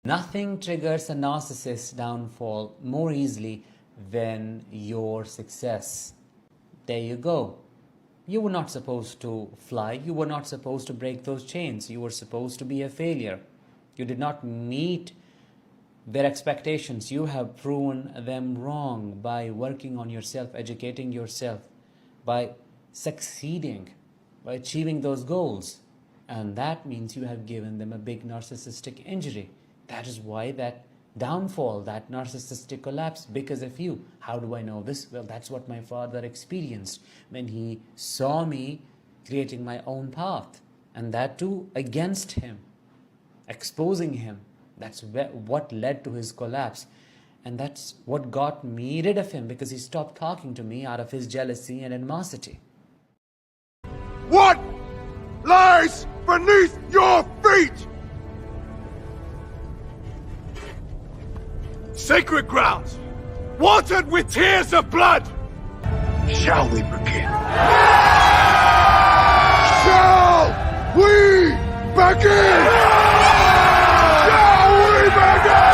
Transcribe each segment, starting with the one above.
Nothing triggers a narcissist's downfall more easily than your success. There you go. You were not supposed to fly. You were not supposed to break those chains. You were supposed to be a failure. You did not meet their expectations. You have proven them wrong by working on yourself, educating yourself, by succeeding, by achieving those goals. And that means you have given them a big narcissistic injury. That is why that downfall, that narcissistic collapse, because of you. How do I know this? Well, that's what my father experienced when he saw me creating my own path. And that too against him, exposing him. That's what led to his collapse. And that's what got me rid of him, because he stopped talking to me out of his jealousy and animosity. What lies beneath your feet? Sacred grounds, watered with tears of blood. Shall we begin? Shall we begin? Shall we begin?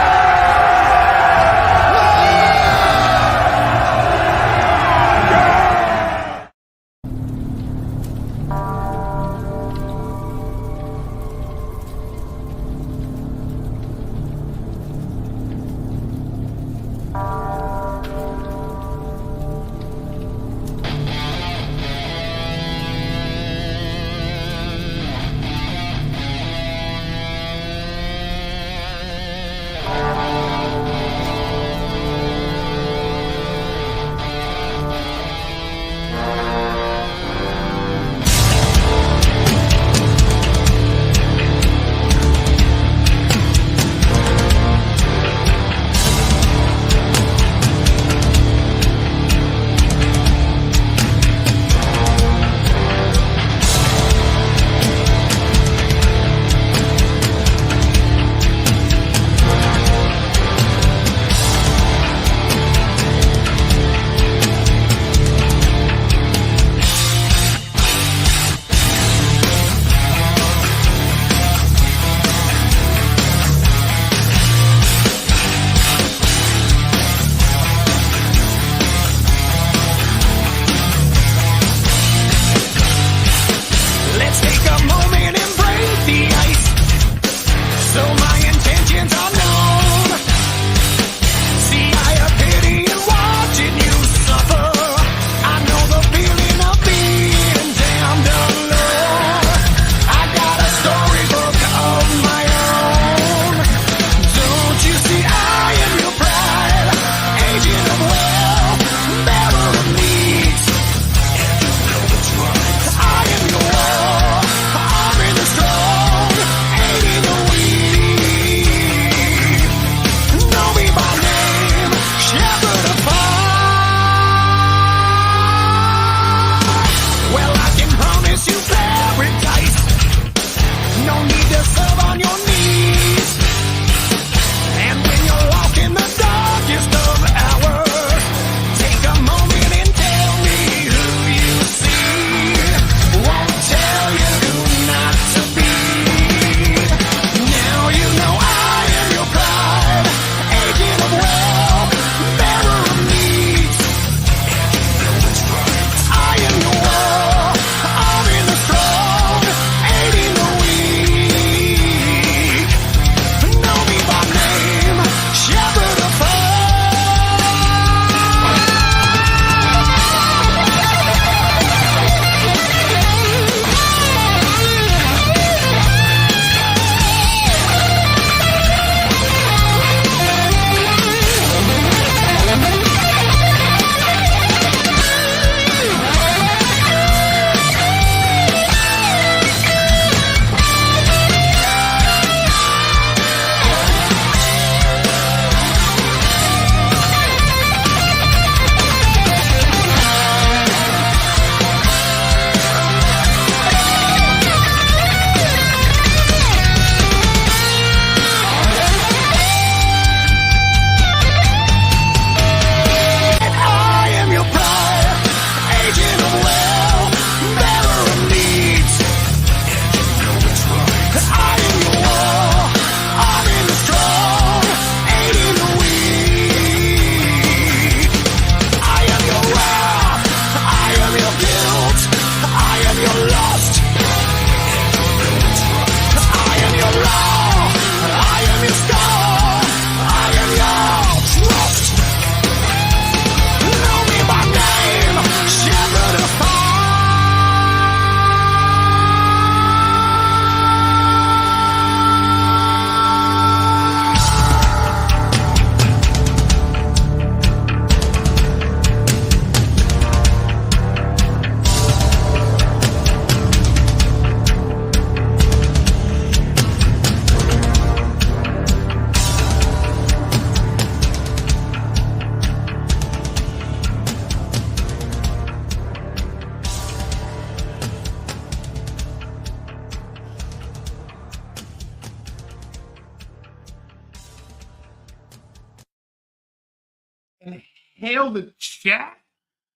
and hail the chat.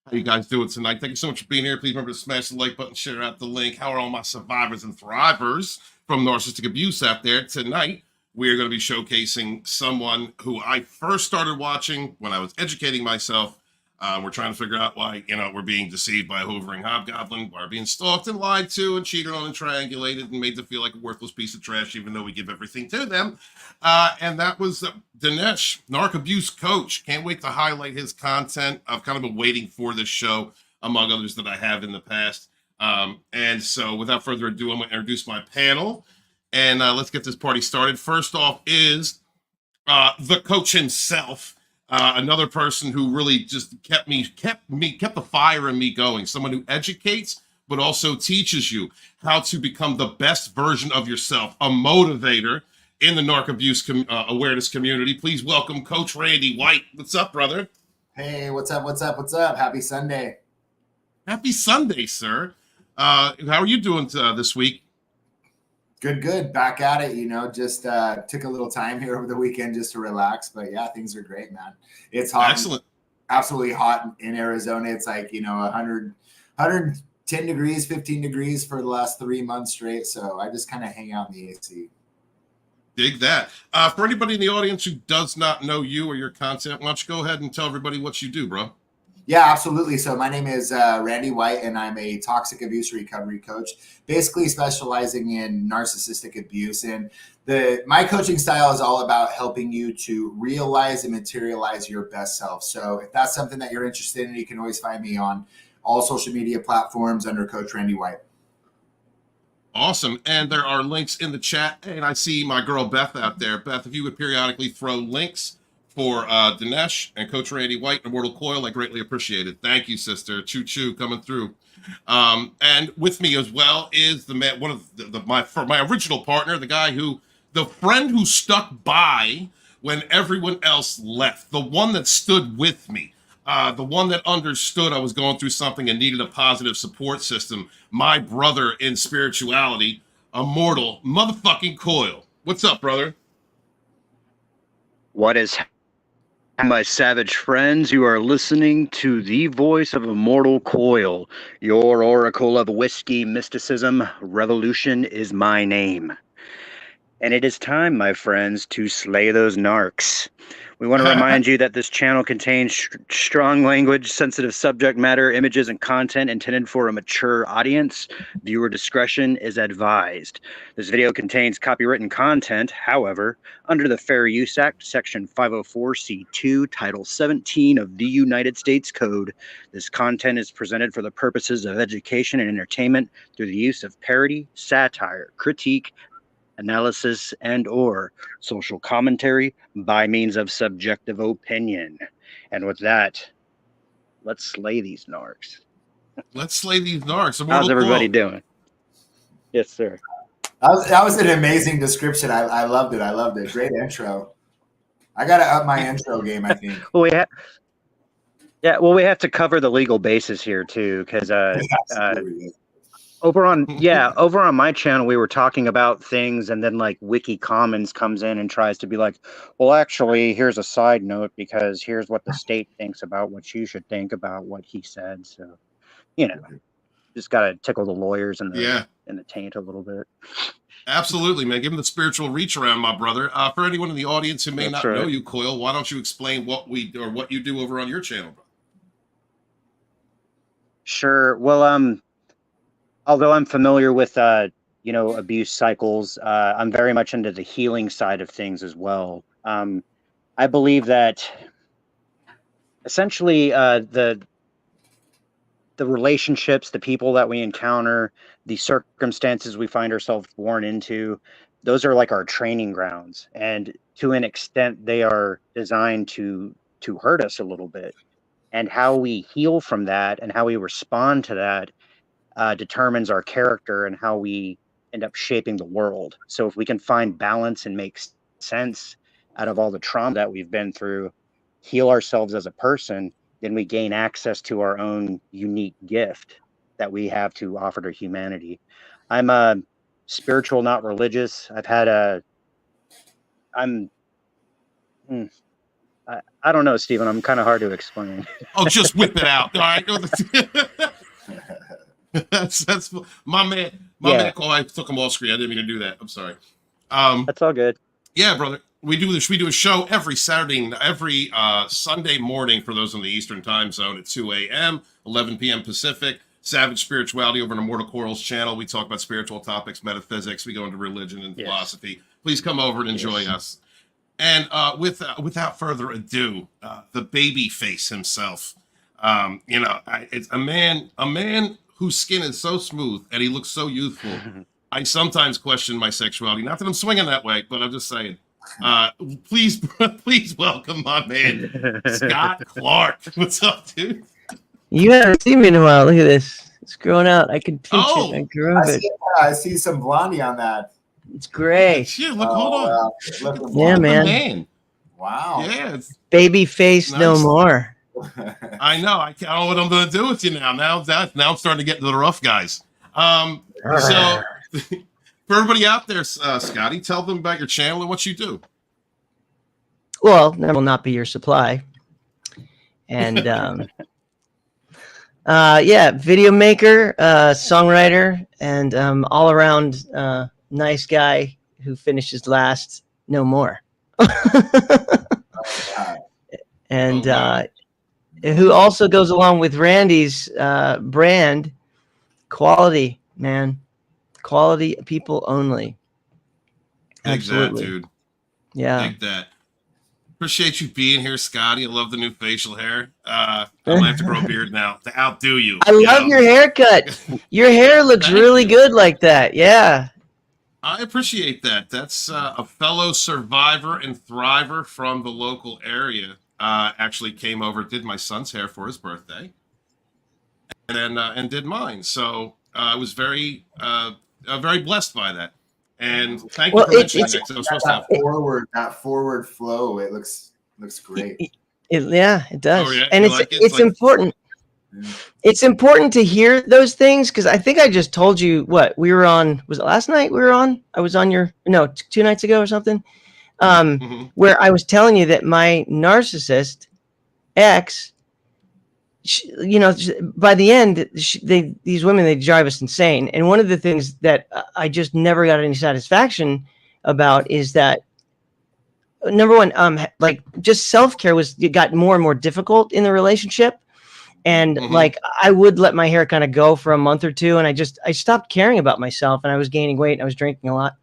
How you guys doing tonight? Thank you so much for being here. Please remember to smash the like button, share out the link. How are all my survivors and thrivers from narcissistic abuse out there? Tonight, we're going to be showcasing someone who I first started watching when I was educating myself. We're trying to figure out why, we're being deceived by a hovering hobgoblin, why we're being stalked and lied to and cheated on and triangulated and made to feel like a worthless piece of trash, even though we give everything to them. And that was Danish, narc abuse coach. Can't wait to highlight his content. I've kind of been waiting for this show, among others that I have in the past. And so without further ado, I'm going to introduce my panel. And let's get this party started. First off is the coach himself. Another person who really just kept the fire in me going. Someone who educates, but also teaches you how to become the best version of yourself. A motivator in the narc abuse awareness community. Please welcome Coach Randy White. What's up, brother? Hey, what's up? What's up? What's up? Happy Sunday. Happy Sunday, sir. How are you doing this week? Good. Back at it, just took a little time here over the weekend just to relax. But yeah, things are great, man. It's hot. Excellent. Absolutely hot in Arizona. It's like, 110 degrees, 15 degrees for the last 3 months straight. So I just kind of hang out in the AC. Dig that. For anybody in the audience who does not know you or your content, why don't you go ahead and tell everybody what you do, bro? Yeah, absolutely. So my name is Randy White, and I'm a toxic abuse recovery coach, basically specializing in narcissistic abuse. And my coaching style is all about helping you to realize and materialize your best self. So if that's something that you're interested in, you can always find me on all social media platforms under Coach Randy White. Awesome. And there are links in the chat. And I see my girl Beth out there. Beth, if you would periodically throw links for Dinesh and Coach Randy White and Immortal Coil, I greatly appreciate it. Thank you, sister. Choo coming through. And with me as well is the man, one of my original partner, the friend who stuck by when everyone else left, the one that stood with me, the one that understood I was going through something and needed a positive support system. My brother in spirituality, Immortal motherfucking Coil. What's up, brother? What is my savage friends? You are listening to the voice of Immortal Coil, your oracle of whiskey mysticism. Revolution is my name. And it is time, my friends, to slay those narcs. We want to remind you that this channel contains strong language, sensitive subject matter, images, and content intended for a mature audience. Viewer discretion is advised. This video contains copywritten content. However, under the Fair Use Act, Section 504(c)(2), Title 17 of the United States Code, this content is presented for the purposes of education and entertainment through the use of parody, satire, critique, analysis, and or social commentary by means of subjective opinion. And with that, let's slay these narcs. Let's slay these narcs. How's everybody doing? Yes, sir. That was an amazing description. I loved it. Great intro. I got to up my intro game, I think. Well, we have to cover the legal basis here too, because over on my channel, we were talking about things, and then like Wiki Commons comes in and tries to be like, well, actually, here's a side note because here's what the state thinks about what you should think about what he said. So, just got to tickle the lawyers in the taint a little bit. Absolutely, man. Give him the spiritual reach around, my brother. For anyone in the audience who may not know you, Coil, why don't you explain what you do over on your channel, bro? Sure. Well, although I'm familiar with, abuse cycles, I'm very much into the healing side of things as well. I believe that essentially the relationships, the people that we encounter, the circumstances we find ourselves born into, those are like our training grounds. And to an extent, they are designed to hurt us a little bit. And how we heal from that and how we respond to that determines our character and how we end up shaping the world. So if we can find balance and make sense out of all the trauma that we've been through, heal ourselves as a person, then we gain access to our own unique gift that we have to offer to humanity. I'm spiritual, not religious. I don't know, Stephen. I'm kind of hard to explain. Oh, just whip it out. All right. That's my man. My man. Oh, I took him off screen. I didn't mean to do that. I'm sorry. That's all good. Yeah, brother. We do this. We do a show every Saturday, every Sunday morning for those in the Eastern Time Zone at 2 a.m., 11 p.m. Pacific. Savage Spirituality over on Immortal Corals channel. We talk about spiritual topics, metaphysics. We go into religion and philosophy. Please come over and enjoy us. And without further ado, the baby face himself. It's a man whose skin is so smooth and he looks so youthful. I sometimes question my sexuality. Not that I'm swinging that way, but I'm just saying. Please welcome my man, Scott Clark. What's up, dude? You haven't seen me in a while. Look at this. It's growing out. I can pinch it. I grew it. I see some blondie on that. It's gray. Shit, look, hold on. Yeah, man. Wow. Yeah, it's baby face nice. No more. I know. I don't know what I'm going to do with you now. Now I'm starting to get to the rough guys. So for everybody out there, Scotty, tell them about your channel and what you do. Well, that will not be your supply. And video maker, songwriter, and all around nice guy who finishes last. No more. And who also goes along with Randy's brand, quality, man. Quality people only. Absolutely. Dig that, dude. Yeah. Dig that. Appreciate you being here, Scotty. I love the new facial hair. I'm gonna have to grow a beard now to outdo you. I love your haircut. Your hair looks really good like that. Yeah. I appreciate that. That's a fellow survivor and thriver from the local area. Actually came over, did my son's hair for his birthday, and did mine. So I was very blessed by that. And thank you for mentioning that. That forward flow, it looks great. It does. Oh, yeah? And it's important. It's important to hear those things because I think I just told you what we were on. Was it last night we were on? I was on 2 nights ago or something. Where I was telling you that my narcissist ex, by the end, these women, they drive us insane. And one of the things that I just never got any satisfaction about is that, number one, just self-care got more and more difficult in the relationship. And I would let my hair kind of go for a month or two. And I stopped caring about myself, and I was gaining weight and I was drinking a lot.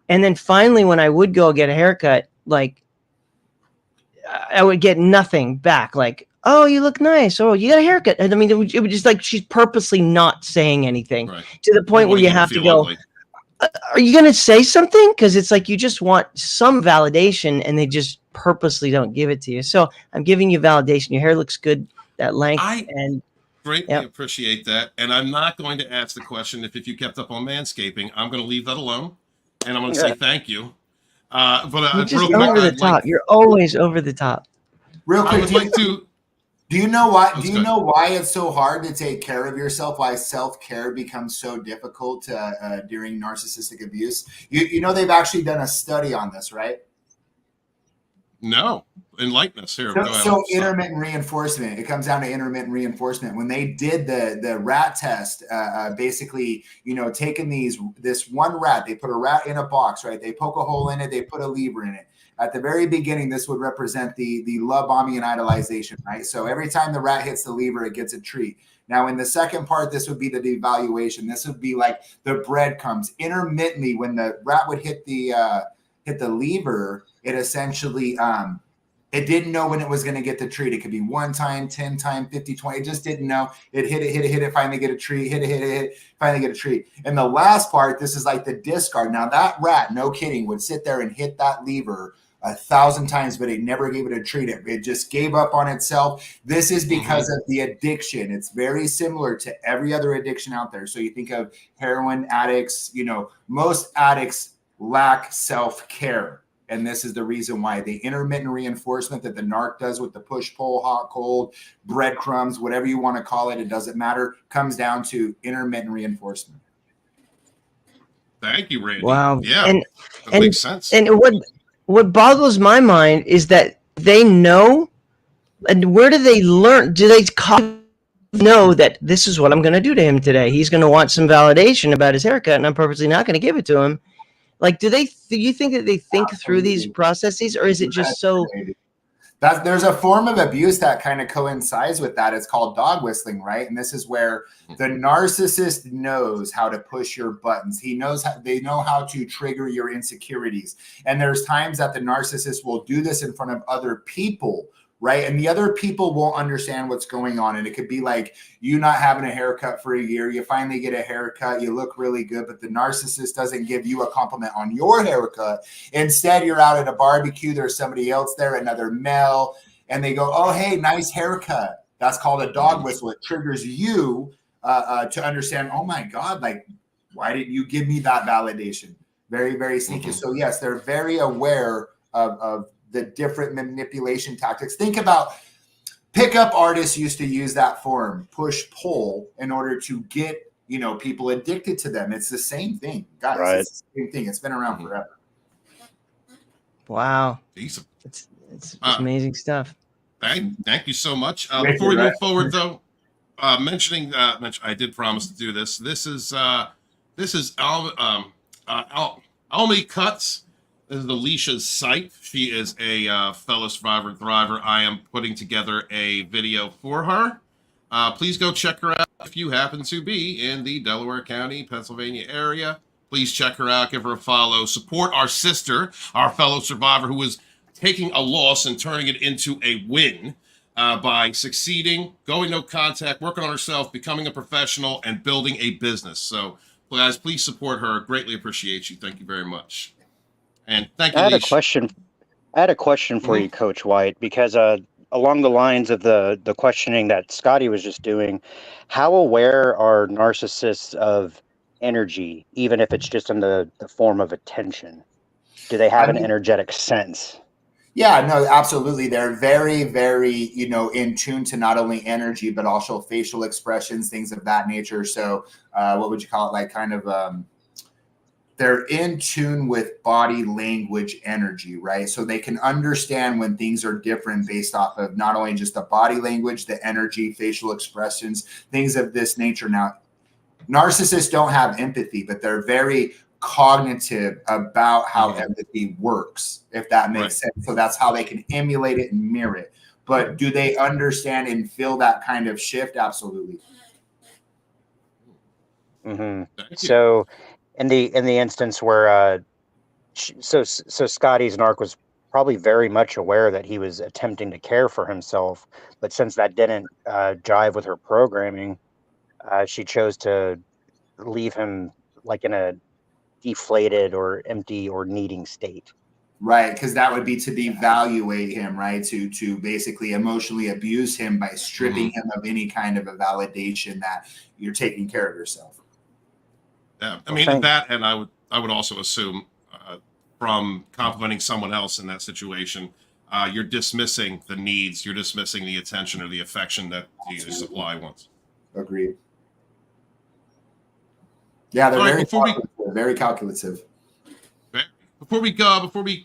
And then finally, when I would go get a haircut, I would get nothing back. Like, oh, you look nice. Oh, you got a haircut. And I mean, it would just like she's purposely not saying anything to the point where you have to go, are you going to say something? Because it's like you just want some validation and they just purposely don't give it to you. So I'm giving you validation. Your hair looks good, that length. I greatly appreciate that. And I'm not going to ask the question if you kept up on manscaping. I'm going to leave that alone. And I'm going to say thank you. But you're just over the top. You're always over the top. Real quick, I would like to. Do you know why? Do you know why it's so hard to take care of yourself? Why self-care becomes so difficult during narcissistic abuse? You know they've actually done a study on this, right? No, enlighten us here. So intermittent reinforcement. It comes down to intermittent reinforcement. When they did the rat test, basically, taking this one rat, they put a rat in a box, right? They poke a hole in it, they put a lever in it. At the very beginning, this would represent the love bombing and idolization, right? So every time the rat hits the lever, it gets a treat. Now, in the second part, this would be the devaluation. This would be like the breadcrumbs. Intermittently, when the rat would hit the lever, it essentially it didn't know when it was going to get the treat. It could be 1 time, 10 time, 50, 20. It just didn't know. It hit it, finally get a treat, hit it, finally get a treat. And the last part, this is like the discard. Now that rat, no kidding, would sit there and hit that lever 1,000 times, but it never gave it a treat. It just gave up on itself. This is because of the addiction. It's very similar to every other addiction out there. So you think of heroin addicts, most addicts lack self-care. And this is the reason why the intermittent reinforcement that the narc does with the push, pull, hot, cold, breadcrumbs, whatever you want to call it, it doesn't matter, comes down to intermittent reinforcement. Thank you, Randy. Wow. Yeah, that makes sense. And what boggles my mind is that they know? And where do they learn? Do they know that this is what I'm going to do to him today? He's going to want some validation about his haircut, and I'm purposely not going to give it to him. Like, do you think that they think through these processes, or is it just so? There's a form of abuse that kind of coincides with that. It's called dog whistling, right? And this is where the narcissist knows how to push your buttons. They know how to trigger your insecurities. And there's times that the narcissist will do this in front of other people, right? And the other people won't understand what's going on. And it could be like you not having a haircut for a year. You finally get a haircut. You look really good, but the narcissist doesn't give you a compliment on your haircut. Instead, you're out at a barbecue. There's somebody else there, another male, and they go, oh, hey, nice haircut. That's called a dog whistle. It triggers you to understand, oh, my God, like, why didn't you give me that validation? Very, very sneaky. So, yes, they're very aware of the different manipulation tactics. Think about pickup artists used to use that form, push pull, in order to get, people addicted to them. It's the same thing, guys. Right. It's the same thing. It's been around forever. Wow. Decent. It's amazing stuff. Thank you so much. Before we move forward, though, mentioning I did promise to do this. This is Almi Cuts. This is Alicia's site. She is a fellow survivor and thriver. I am putting together a video for her. Please go check her out if you happen to be in the Delaware County, Pennsylvania area. Please check her out. Give her a follow. Support our sister, our fellow survivor, who is taking a loss and turning it into a win by succeeding, going no contact, working on herself, becoming a professional, and building a business. So, guys, please support her. Greatly appreciate you. Thank you very much. And thank you. I had a question for you, Coach White, because along the lines of the questioning that Scotty was just doing, how aware are narcissists of energy, even if it's just in the form of attention? Do they have an energetic sense? Yeah, no, absolutely. They're very, very, in tune to not only energy, but also facial expressions, things of that nature. So what would you call it? Like kind of, they're in tune with body language energy, right? So they can understand when things are different based off of not only just the body language, the energy, facial expressions, things of this nature. Now, narcissists don't have empathy, but they're very cognitive about how empathy works, if that makes sense. So that's how they can emulate it and mirror it. But do they understand and feel that kind of shift? Absolutely. So in the instance where so Scotty's narc was probably very much aware that he was attempting to care for himself, but since that didn't jive with her programming, she chose to leave him like in a deflated or empty or needing state. Right, because that would be to devaluate him, right? To basically emotionally abuse him by stripping him of any kind of a validation that you're taking care of yourself. Yeah, I mean that, and I would also assume from complimenting someone else in that situation, you're dismissing the needs, you're dismissing the attention or the affection that you supply once. Agreed. Yeah, they're very calculative. Okay. Before we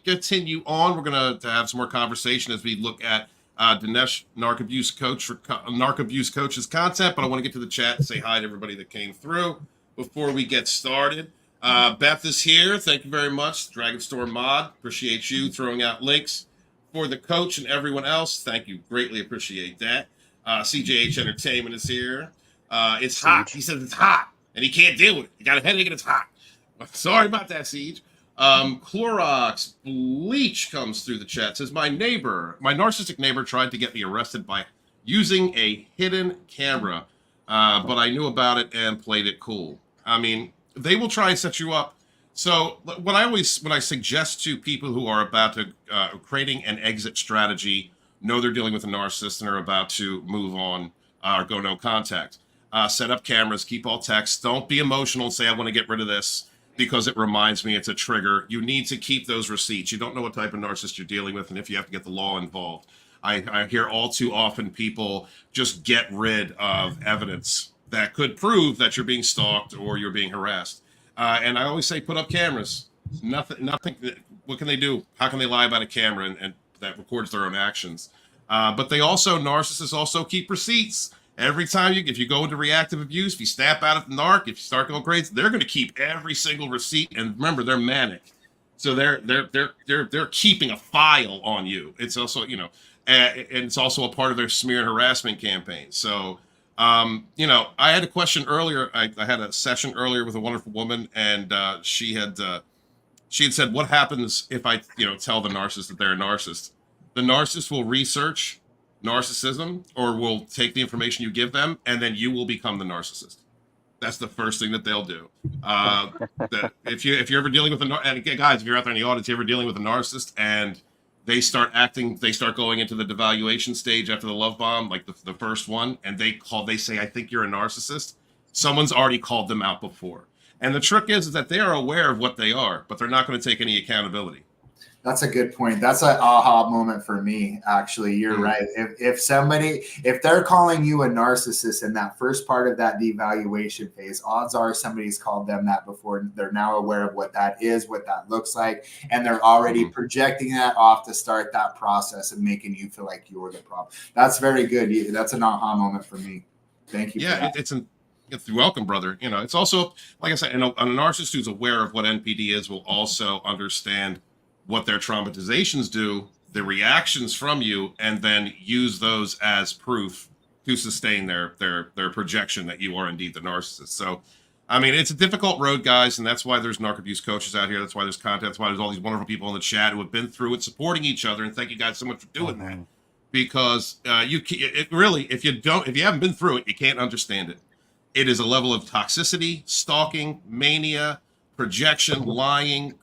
continue on, we're gonna have some more conversation as we look at Danish Narc Abuse Coach for Narc Abuse Coach's content. But I want to get to the chat and say hi to everybody that came through before we get started. Beth is here. Thank you very much. Dragonstorm Mod, appreciate you throwing out links for the coach and everyone else. Thank you. Greatly appreciate that. CJH Entertainment is here. It's hot. He says it's hot and he can't deal with it. He got a headache and it's hot. Sorry about that, Siege. Clorox Bleach comes through the chat. Says my narcissistic neighbor tried to get me arrested by using a hidden camera, but I knew about it and played it cool. I mean, they will try and set you up. So when I suggest to people who are about to creating an exit strategy, know they're dealing with a narcissist and are about to move on or go no contact, set up cameras, keep all text. Don't be emotional and say, I want to get rid of this because it reminds me it's a trigger. You need to keep those receipts. You don't know what type of narcissist you're dealing with and if you have to get the law involved. I hear all too often people just get rid of evidence that could prove that you're being stalked or you're being harassed. And I always say, put up cameras. Nothing. What can they do? How can they lie about a camera and that records their own actions. But narcissists also keep receipts. Every time if you go into reactive abuse, if you snap out at the narc, if you start going crazy, they're going to keep every single receipt. And remember, they're manic, so they're keeping a file on you. It's also, and it's also a part of their smear and harassment campaign. So, I had a question earlier. I had a session earlier with a wonderful woman, and she had said, "What happens if I, tell the narcissist that they're a narcissist?" The narcissist will research narcissism, or will take the information you give them, and then you will become the narcissist. That's the first thing that they'll do. If you're ever dealing with and again, guys, if you're out there in the audience, you're ever dealing with a narcissist and they start going into the devaluation stage after the love bomb, like the first one, and they say, "I think you're a narcissist." Someone's already called them out before. And the trick is that they are aware of what they are, but they're not going to take any accountability. That's a good point. That's an aha moment for me. Actually, you're right. If they're calling you a narcissist in that first part of that devaluation phase, odds are somebody's called them that before. They're now aware of what that is, what that looks like, and they're already projecting that off to start that process and making you feel like you're the problem. That's very good. That's an aha moment for me. Thank you. Yeah, you're welcome, brother. It's also, like I said, a narcissist who's aware of what NPD is will also understand what their traumatizations do, the reactions from you, and then use those as proof to sustain their projection that you are indeed the narcissist. So, I mean, it's a difficult road, guys, and that's why there's narc abuse coaches out here. That's why there's content. That's why there's all these wonderful people in the chat who have been through it, supporting each other. And thank you guys so much for doing that, because if you haven't been through it, you can't understand it. It is a level of toxicity, stalking, mania, projection, lying,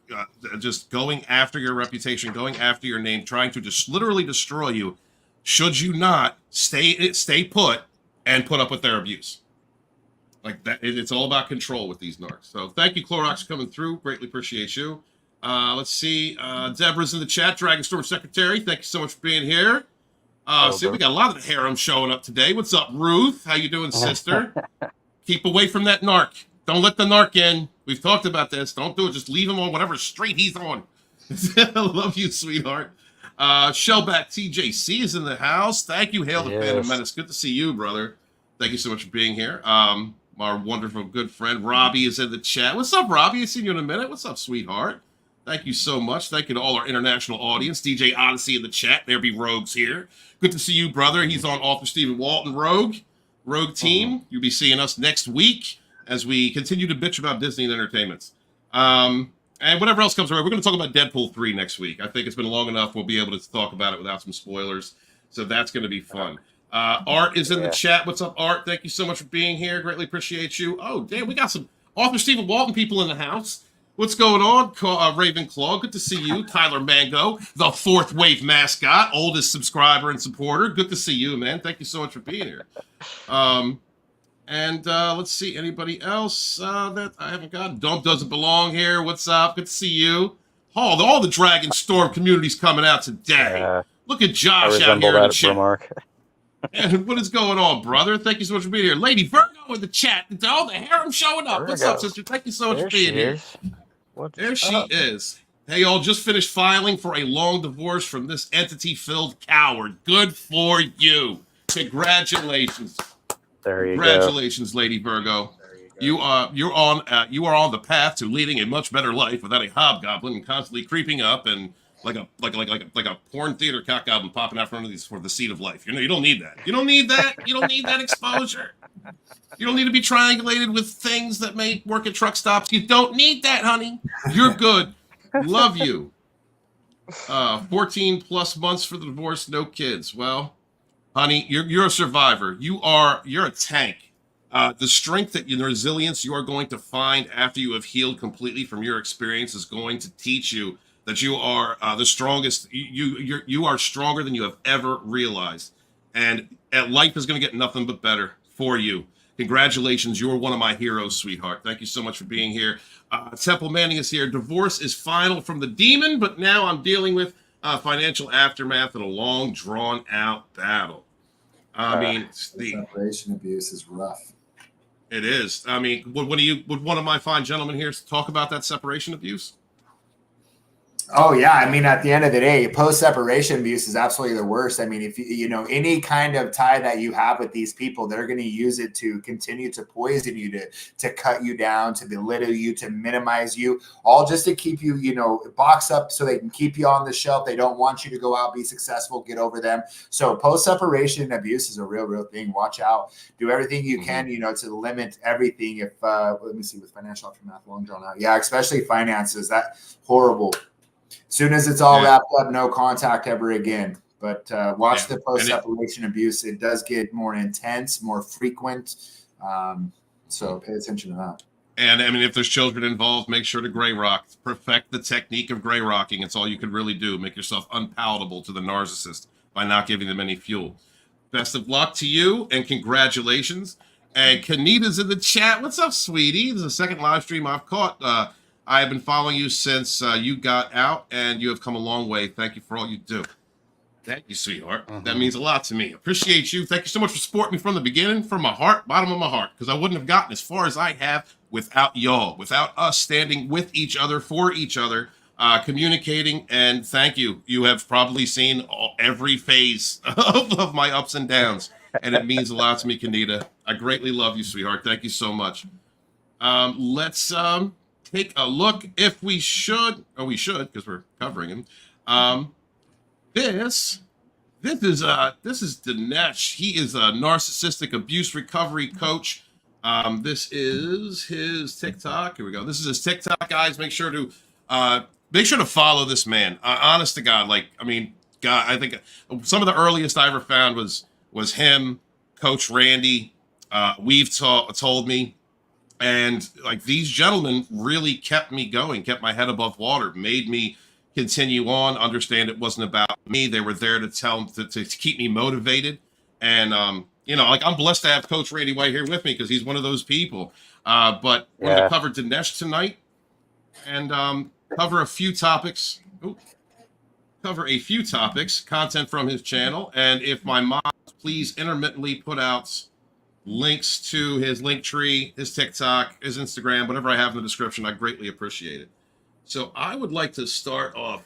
just going after your reputation, going after your name, trying to just literally destroy you. Should you not stay put and put up with their abuse? Like that, it's all about control with these narcs. So thank you, Clorox, for coming through. Greatly appreciate you. Let's see. Deborah's in the chat. Dragon Storm Secretary, thank you so much for being here. We got a lot of the harem showing up today. What's up, Ruth? How you doing, sister? Keep away from that narc. Don't let the narc in. We've talked about this. Don't do it. Just leave him on whatever street he's on. I love you, sweetheart. Shellback TJC is in the house. Thank you, Hail the Fandom Menace. Good to see you, brother. Thank you so much for being here. Our wonderful good friend Robbie is in the chat. What's up, Robbie? I've seen you in a minute. What's up, sweetheart? Thank you so much. Thank you to all our international audience. DJ Odyssey in the chat. There be Rogues here. Good to see you, brother. He's on author Stephen Walton Rogue team. You'll be seeing us next week as we continue to bitch about Disney and entertainments. And whatever else comes around, we're going to talk about Deadpool 3 next week. I think it's been long enough. We'll be able to talk about it without some spoilers. So that's going to be fun. Art is in the chat. What's up, Art? Thank you so much for being here. Greatly appreciate you. Oh, damn, we got some author Stephen Walton people in the house. What's going on, Ravenclaw? Good to see you. Tyler Mango, the fourth wave mascot, oldest subscriber and supporter. Good to see you, man. Thank you so much for being here. Let's see, anybody else that I haven't got? Dump doesn't belong here. What's up? Good to see you. Oh, all the Dragon Storm community's coming out today. Look at Josh out here in the chat. And what is going on, brother? Thank you so much for being here. Lady Virgo in the chat. All the harem showing up. What's up, sister? Thank you so much for being here. There she is. Hey, y'all, just finished filing for a long divorce from this entity-filled coward. Good for you. Congratulations. Congratulations, Lady Virgo. You are on the path to leading a much better life without a hobgoblin and constantly creeping up and like a porn theater cock goblin popping out front of these for the seat of life. You don't need that. You don't need that. You don't need that exposure. You don't need to be triangulated with things that may work at truck stops. You don't need that, honey. You're good. Love you. 14 plus months for the divorce, no kids. Well, honey, you're a survivor. You're a tank. The strength and the resilience you are going to find after you have healed completely from your experience is going to teach you that you are the strongest. You are stronger than you have ever realized, and life is going to get nothing but better for you. Congratulations, you're one of my heroes, sweetheart. Thank you so much for being here. Temple Manning is here. Divorce is final from the demon, but now I'm dealing with financial aftermath and a long, drawn-out battle. I mean, the separation abuse is rough. It is. I mean, would one of my fine gentlemen here talk about that separation abuse? Oh yeah, I mean, at the end of the day, post-separation abuse is absolutely the worst. I mean, if you know any kind of tie that you have with these people, they're going to use it to continue to poison you, to cut you down, to belittle you, to minimize you, all just to keep you, you know, boxed up so they can keep you on the shelf. They don't want you to go out, be successful, get over them. So post-separation abuse is a real thing. Watch out. Do everything you can, you know, to limit everything. If let me see, with financial aftermath, long drawn out. Yeah, especially finances. That horrible. Soon as it's all wrapped up, no contact ever again. But watch the post-separation abuse. It does get more intense, more frequent. So pay attention to that. And I mean, if there's children involved, make sure to gray rock. Perfect the technique of gray rocking. It's all you can really do. Make yourself unpalatable to the narcissist by not giving them any fuel. Best of luck to you, and congratulations. And Kanita's in the chat. What's up, sweetie? This is the second live stream I've caught. I have been following you since you got out, and you have come a long way. Thank you for all you do. Thank you, sweetheart. That means a lot to me. Appreciate you. Thank you so much for supporting me from the beginning, from my heart, bottom of my heart, because I wouldn't have gotten as far as I have without y'all, without us standing with each other, for each other, communicating. And thank you. You have probably seen every phase of my ups and downs, and it means a lot to me, Kanita. I greatly love you, sweetheart. Thank you so much. Let's take a look if we should. Oh, we should, because we're covering him. This is Danish. He is a narcissistic abuse recovery coach. This is his TikTok. Here we go. This is his TikTok, guys. Make sure to follow this man. Honest to God, like, I mean, God, I think some of the earliest I ever found was him, Coach Randy. We've told me. And like, these gentlemen really kept me going, kept my head above water, made me continue on, understand it wasn't about me. They were there to keep me motivated. And, you know, like, I'm blessed to have Coach Randy White here with me, because he's one of those people. But we're going to cover Danish tonight, and cover a few topics. Content from his channel. And if my mods please intermittently put out links to his link tree, his TikTok, his Instagram, whatever I have in the description, I greatly appreciate it. So I would like to start off.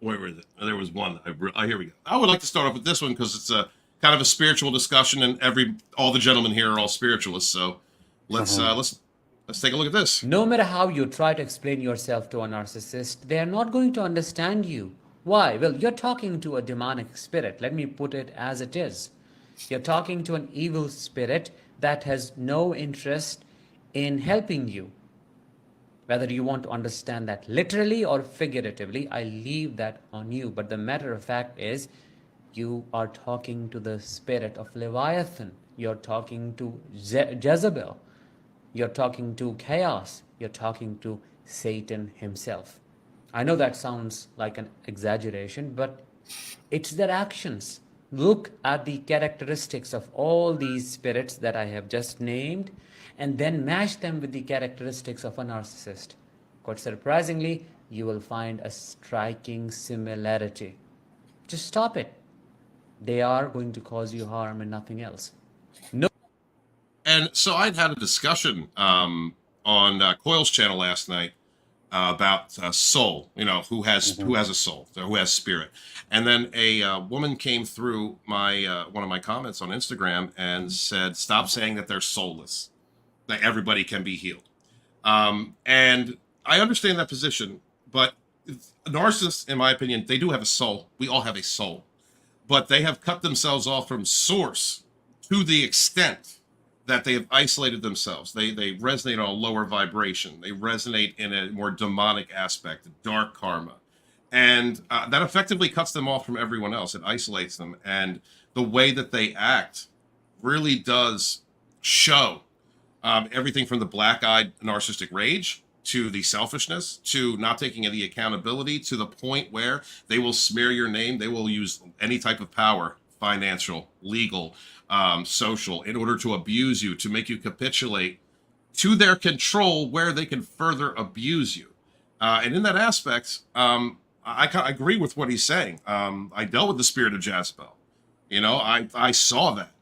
Where is it? There was one. Here we go. I would like to start off with this one, because it's a kind of a spiritual discussion, and all the gentlemen here are all spiritualists. So let's take a look at this. No matter how you try to explain yourself to a narcissist, they are not going to understand you. Why? Well, you're talking to a demonic spirit. Let me put it as it is. You're talking to an evil spirit that has no interest in helping you. Whether you want to understand that literally or figuratively, I leave that on you. But the matter of fact is, you are talking to the spirit of Leviathan. You're talking to Jezebel. You're talking to chaos. You're talking to Satan himself. I know that sounds like an exaggeration, but it's their actions. Look at the characteristics of all these spirits that I have just named, and then match them with the characteristics of a narcissist. Quite surprisingly, you will find a striking similarity. Just stop it. They are going to cause you harm and nothing else. No. And so I'd had a discussion on Coil's channel last night about soul, you know, who has a soul, who has spirit. And then a woman came through my one of my comments on Instagram and said, stop saying that they're soulless, that everybody can be healed. And I understand that position, but narcissists, in my opinion, they do have a soul. We all have a soul, but they have cut themselves off from source to the extent that they have isolated themselves. They resonate on a lower vibration. They resonate in a more demonic aspect, dark karma. And that effectively cuts them off from everyone else. It isolates them. And the way that they act really does show everything from the black-eyed narcissistic rage to the selfishness, to not taking any accountability, to the point where they will smear your name. They will use any type of power, financial, legal, social, in order to abuse you, to make you capitulate to their control, where they can further abuse you. And in that aspect, I agree with what he's saying. I dealt with the spirit of Jezebel. You know, I saw that.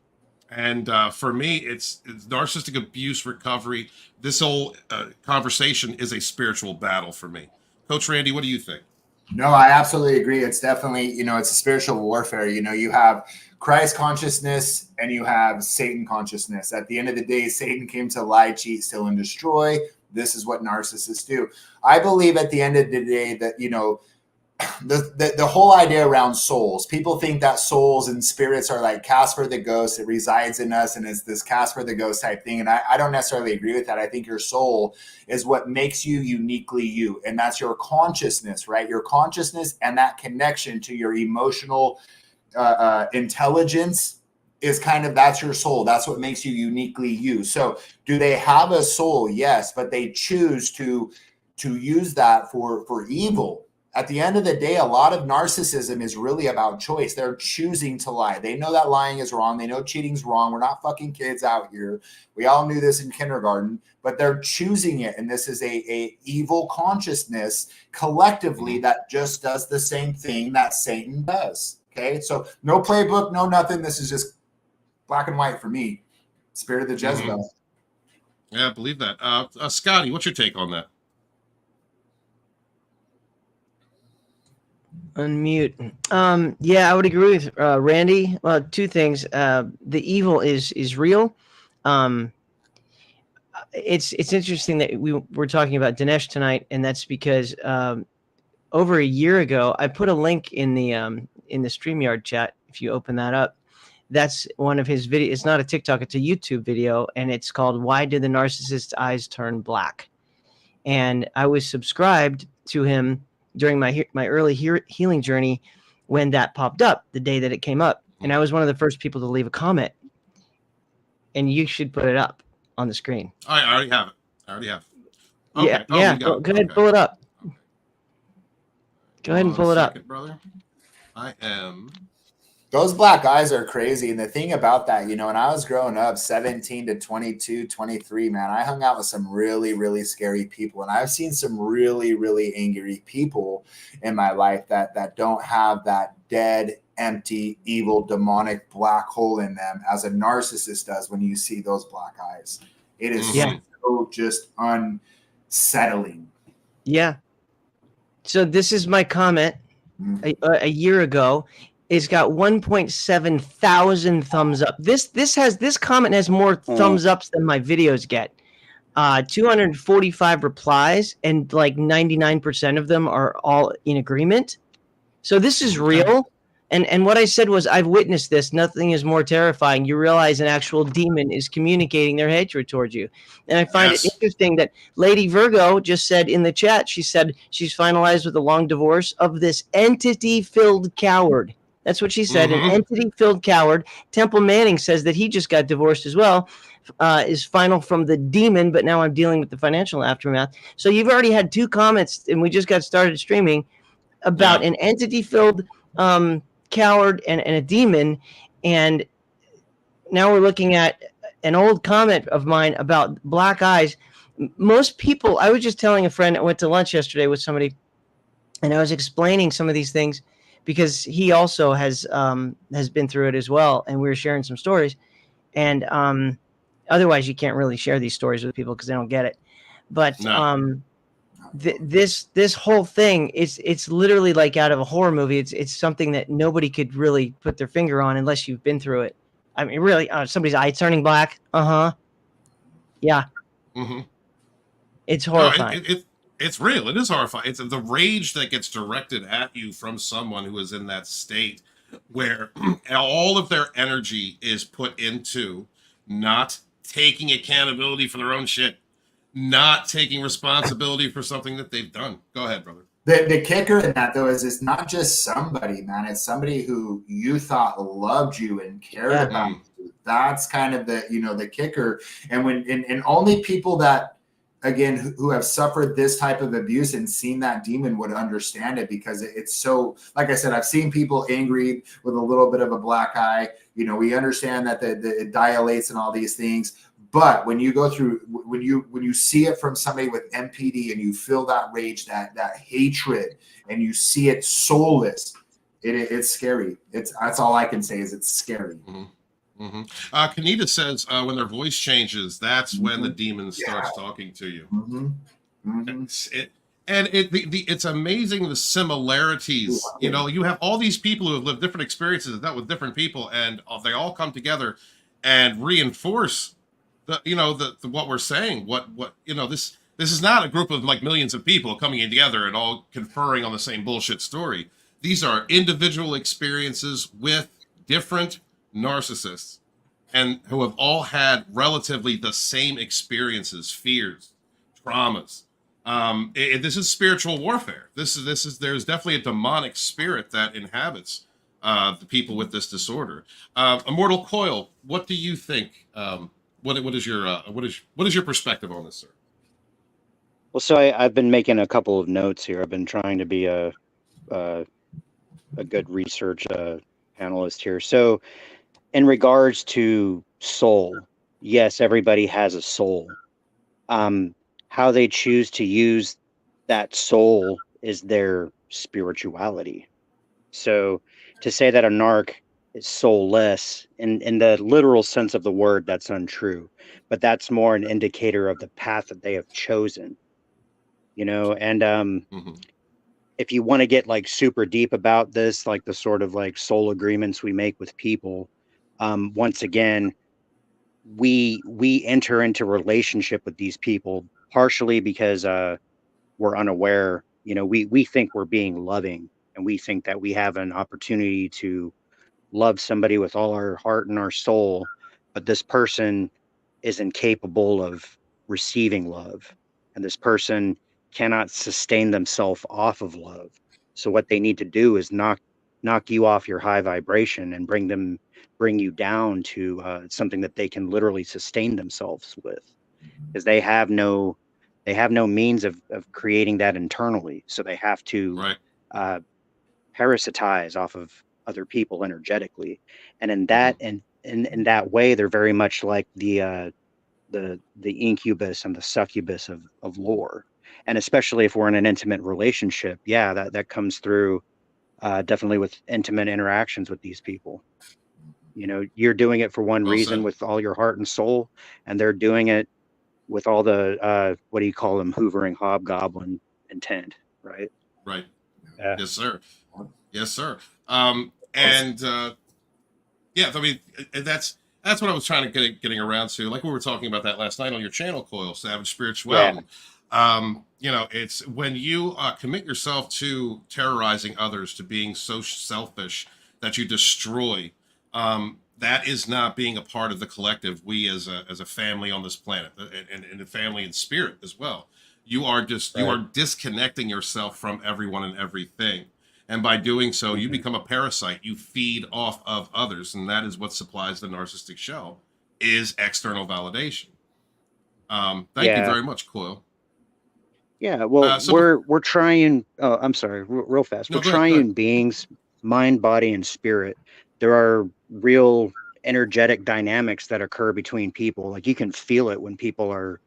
And for me, it's narcissistic abuse recovery. This whole conversation is a spiritual battle for me. Coach Randy, what do you think? No, I absolutely agree. It's definitely, it's a spiritual warfare. You have Christ consciousness and you have Satan consciousness. At the end of the day, Satan came to lie, cheat, steal, and destroy. This is what narcissists do. I believe at the end of the day that, the whole idea around souls, people think that souls and spirits are like Casper the ghost. It resides in us and it's this Casper the ghost type thing. And I don't necessarily agree with that. I think your soul is what makes you uniquely you. And that's your consciousness, right? Your consciousness and that connection to your emotional intelligence is that's your soul. That's what makes you uniquely you. So do they have a soul? Yes, but they choose to use that for evil. At the end of the day, a lot of narcissism is really about choice. They're choosing to lie. They know that lying is wrong. They know cheating's wrong. We're not fucking kids out here. We all knew this in kindergarten, but they're choosing it. And this is a evil consciousness collectively that just does the same thing that Satan does. Okay, so no playbook, no nothing. This is just black and white for me. Spirit of the Jezebel. Yeah, I believe that. Scotty, what's your take on that? Unmute. Yeah, I would agree with Randy. Well, two things. The evil is real. It's interesting that we're talking about Danish tonight, and that's because over a year ago, I put a link in the StreamYard chat. If you open that up, that's one of his videos. It's not a TikTok; it's a YouTube video, and it's called "Why Did the Narcissist's Eyes Turn Black?" And I was subscribed to him during my early healing journey when that popped up, the day that it came up. And I was one of the first people to leave a comment. And you should put it up on the screen. I already have it. Okay. Yeah, yeah. Go ahead and pull it up. Okay. Go ahead and pull it up. Brother. I am... Those black eyes are crazy. And the thing about that, when I was growing up, 17 to 22, 23, man, I hung out with some really, really scary people. And I've seen some really, really angry people in my life that don't have that dead, empty, evil, demonic black hole in them as a narcissist does when you see those black eyes. It is so just unsettling. Yeah. So this is my comment a year ago. It's got 1.7 thousand thumbs up. This comment has more thumbs ups than my videos get. 245 replies, and like 99% of them are all in agreement. So this is real. And what I said was, I've witnessed this. Nothing is more terrifying. You realize an actual demon is communicating their hatred towards you. And I find it interesting that Lady Virgo just said in the chat, she said she's finalized with a long divorce of this entity-filled coward. That's what she said, an entity-filled coward. Temple Manning says that he just got divorced as well, is final from the demon, but now I'm dealing with the financial aftermath. So you've already had two comments, and we just got started streaming, about an entity-filled coward and a demon. And now we're looking at an old comment of mine about black eyes. Most people, I was just telling a friend, I went to lunch yesterday with somebody, and I was explaining some of these things, because he also has been through it as well, and we were sharing some stories. And otherwise, you can't really share these stories with people because they don't get it. But this whole thing, it's literally like out of a horror movie. It's something that nobody could really put their finger on unless you've been through it. I mean, really, somebody's eye turning black. Yeah. It's horrifying. It's real. It is horrifying. It's the rage that gets directed at you from someone who is in that state where all of their energy is put into not taking accountability for their own shit, not taking responsibility for something that they've done. Go ahead, brother. The kicker in that, though, is it's not just somebody, man. It's somebody who you thought loved you and cared about you. That's kind of the kicker. And and only people that, again, who have suffered this type of abuse and seen that demon would understand it, because it's so, like I said, I've seen people angry with a little bit of a black eye. We understand that it dilates and all these things. But when you go through, when you see it from somebody with MPD and you feel that rage, that hatred, and you see it soulless, it's scary. That's all I can say is it's scary. Kanita says when their voice changes, that's when the demon starts talking to you. And it's amazing the similarities. You know, you have all these people who have lived different experiences and dealt with different people, and they all come together and reinforce the what we're saying. What this is not a group of like millions of people coming in together and all conferring on the same bullshit story. These are individual experiences with different narcissists, and who have all had relatively the same experiences, fears, traumas. This is spiritual warfare. There's definitely a demonic spirit that inhabits the people with this disorder. Immortal Coil, what do you think? What is your perspective on this, sir? Well, so I've been making a couple of notes here. I've been trying to be a good research panelist here. So, in regards to soul, yes, everybody has a soul. How they choose to use that soul is their spirituality. So, to say that a narc is soulless, in the literal sense of the word, that's untrue. But that's more an indicator of the path that they have chosen. And Mm-hmm. if you want to get like super deep about this, like the sort of like soul agreements we make with people, once again, we enter into relationship with these people partially because we're unaware. We think we're being loving, and we think that we have an opportunity to love somebody with all our heart and our soul, but this person is incapable of receiving love, and this person cannot sustain themselves off of love. So what they need to do is knock you off your high vibration and bring you down to something that they can literally sustain themselves with, because they have no means of creating that internally. So they have to Right. parasitize off of other people energetically, and in that in that way, they're very much like the incubus and the succubus of lore. And especially if we're in an intimate relationship, yeah, that comes through definitely with intimate interactions with these people. You're doing it for one Well reason said. with all your heart and soul, and they're doing it with all the what do you call them, hoovering hobgoblin intent, right? Right. Yeah. Yes, sir. Yes, sir. And yeah, I mean that's what I was trying to getting around to. Like we were talking about that last night on your channel, Coil Savage Yeah. Spirituality. It's when you commit yourself to terrorizing others, to being so selfish that you destroy. That is not being a part of the collective. We as a family on this planet, and a family in spirit as well. You are disconnecting yourself from everyone and everything. And by doing so, you become a parasite. You feed off of others, and that is what supplies the narcissistic shell, is external validation. Thank you Yeah. very much, Coil. Yeah, well, So, we're trying. Oh, I'm sorry, real fast. We're no, go ahead. Go ahead. trying beings, mind, body, and spirit. There are real energetic dynamics that occur between people. Like you can feel it when people are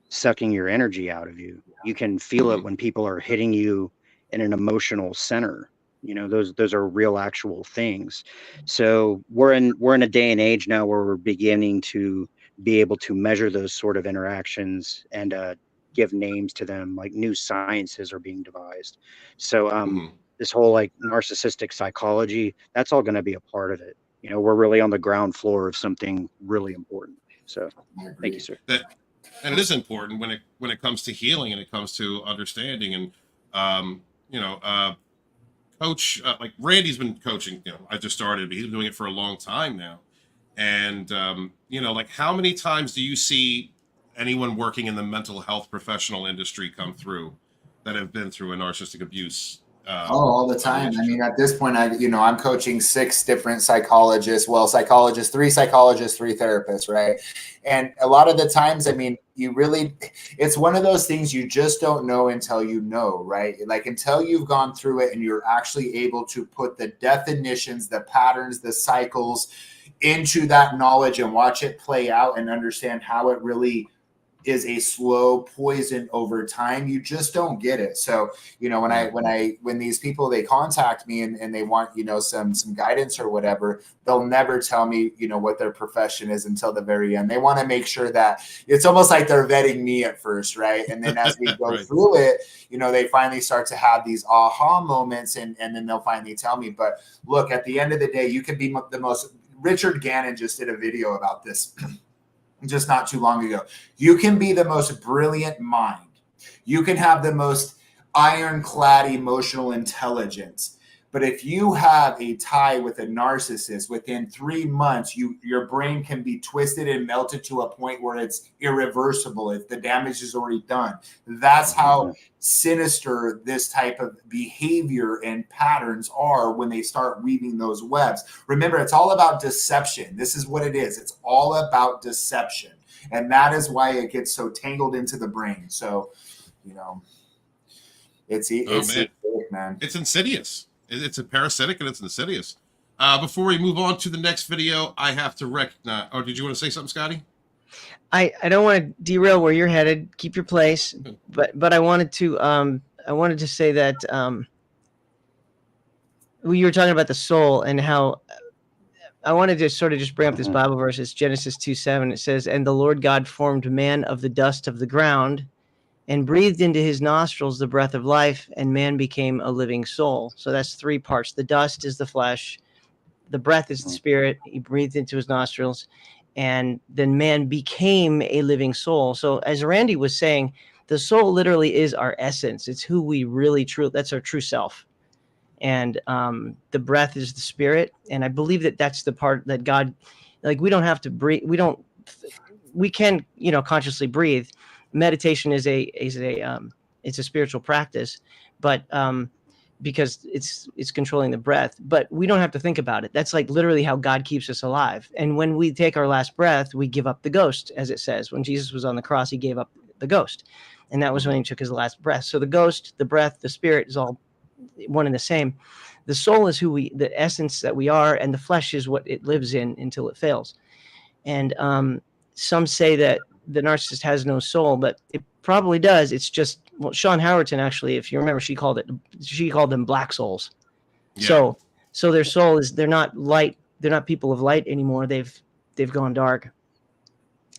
sucking your energy out of you. You can feel it Mhm. when people are hitting you in an emotional center. Those are real actual things. So we're in a day and age now where we're beginning to be able to measure those sort of interactions and give names to them. Like new sciences are being devised. So Mhm. this whole like narcissistic psychology, that's all going to be a part of it. We're really on the ground floor of something really important. So I thank you, agree. sir. And it is important when it comes to healing and it comes to understanding. And um, you know, coach like Randy's been coaching. I just started, but he's been doing it for a long time now. And like how many times do you see anyone working in the mental health professional industry come through that have been through a narcissistic abuse Oh, all the time. I relationship? mean, at this point, I'm coaching 6 different psychologists. Well, psychologists, 3 psychologists, 3 therapists, right? And a lot of the times, I mean, it's one of those things you just don't know until you know, right? Like until you've gone through it and you're actually able to put the definitions, the patterns, the cycles into that knowledge and watch it play out and understand how it really is a slow poison over time. You just don't get it. So, you know, when these people, they contact me and they want, you know, some guidance or whatever, they'll never tell me, you know, what their profession is until the very end. They want to make sure that it's almost like they're vetting me at first, right? And then as we go through it, you know, they finally start to have these aha moments, and then they'll finally tell me. But look, at the end of the day, you could be the most, Richard Gannon just did a video about this just not too long ago. You can be the most brilliant mind. You can have the most ironclad emotional intelligence. But if you have a tie with a narcissist, within 3 months, your brain can be twisted and melted to a point where it's irreversible if the damage is already done. That's how sinister this type of behavior and patterns are when they start weaving those webs. Remember, it's all about deception. This is what it is. It's all about deception. And that is why it gets so tangled into the brain. So, you know, it's man. It's insidious. It's a parasitic and it's insidious. Before we move on to the next video, I have to recognize. Oh, did you want to say something, Scotty? I don't want to derail where you're headed. Keep your place, but I wanted to say that you were talking about the soul and how I wanted to sort of just bring up this Bible verse. It's Genesis 2:7. It says, "And the Lord God formed man of the dust of the ground, and breathed into his nostrils the breath of life, and man became a living soul." So that's 3 parts. The dust is the flesh, the breath is the spirit. He breathed into his nostrils, and then man became a living soul. So as Randy was saying, the soul literally is our essence. It's who we really that's our true self. And the breath is the spirit. And I believe that that's the part that God, like, we don't have to breathe. We can, you know, consciously breathe. Meditation is it's a spiritual practice, but because it's controlling the breath, but we don't have to think about it. That's like literally how God keeps us alive. And when we take our last breath, we give up the ghost, as it says. When Jesus was on the cross, he gave up the ghost, and that was when he took his last breath. So the ghost, the breath, the spirit is all one and the same. The soul is the essence that we are, and the flesh is what it lives in until it fails. And some say that the narcissist has no soul, but it probably does. It's just, well, Sean Howerton, actually, if you remember, she called them black souls. Yeah. So their soul is, they're not light. They're not people of light anymore. They've gone dark.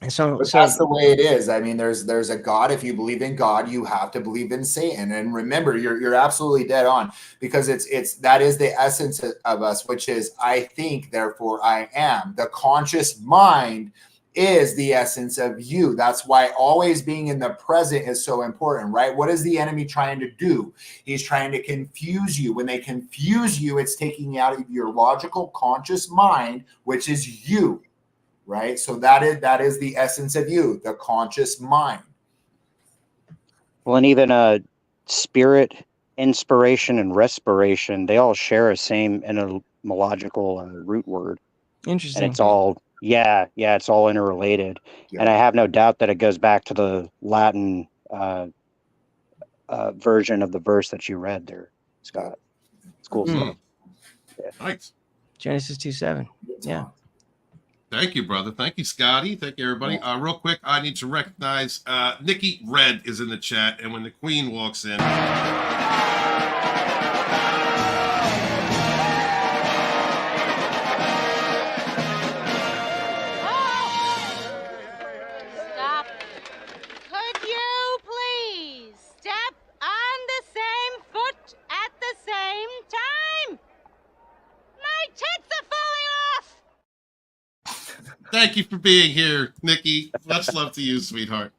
And so that's the way it is. I mean, there's a God. If you believe in God, you have to believe in Satan. And remember, you're absolutely dead on, because that is the essence of us, which is I think, therefore I am. The conscious mind is the essence of you. That's why always being in the present is so important, right? What is the enemy trying to do? He's trying to confuse you. When they confuse you, it's taking you out of your logical conscious mind, which is you, right? So that is the essence of you, the conscious mind. Well, and even spirit, inspiration, and respiration, they all share a same etymological root word. Interesting. And it's all, it's all interrelated. Yeah. And I have no doubt that it goes back to the Latin version of the verse that you read there, Scott. It's cool stuff. Yeah. Nice. Genesis 2:7. Yeah. Thank you, brother. Thank you, Scotty. Thank you, everybody. Real quick, I need to recognize Nikki Red is in the chat, and when the Queen walks in. Stop. Could you please step on the same foot at the same time? My tits are falling off! Thank you for being here, Nikki. Much love to you, sweetheart.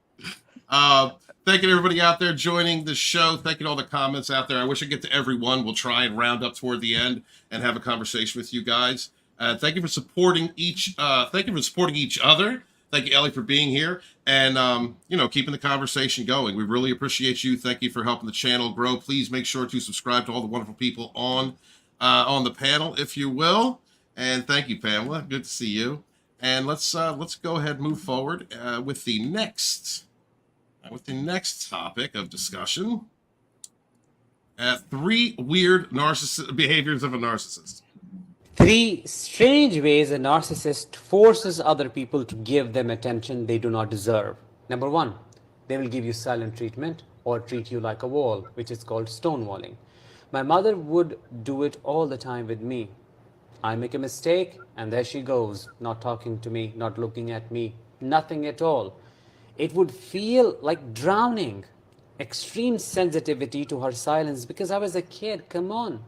Thank you to everybody out there joining the show. Thank you to all the comments out there. I wish I get to everyone. We'll try and round up toward the end and have a conversation with you guys. Thank you for supporting each other. Thank you, Ellie, for being here and keeping the conversation going. We really appreciate you. Thank you for helping the channel grow. Please make sure to subscribe to all the wonderful people on the panel, if you will. And thank you, Pamela. Good to see you. And let's go ahead and move forward with the next topic of discussion. 3 weird behaviors of a narcissist. 3 strange ways a narcissist forces other people to give them attention they do not deserve. Number one, they will give you silent treatment or treat you like a wall, which is called stonewalling. My mother would do it all the time with me. I make a mistake, and there she goes, not talking to me, not looking at me, nothing at all. It would feel like drowning. Extreme sensitivity to her silence because I was a kid. Come on.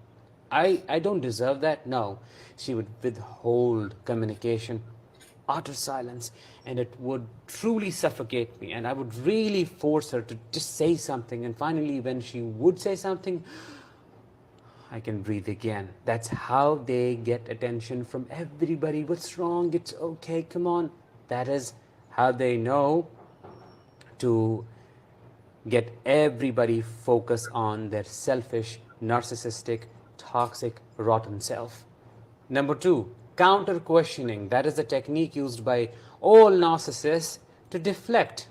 I don't deserve that. No. She would withhold communication, utter silence, and it would truly suffocate me. And I would really force her to just say something. And finally, when she would say something, I can breathe again. That's how they get attention from everybody. What's wrong? It's okay. Come on. That is how they know to get everybody focus on their selfish, narcissistic, toxic, rotten self. Number two, counter questioning. That is a technique used by all narcissists to deflect,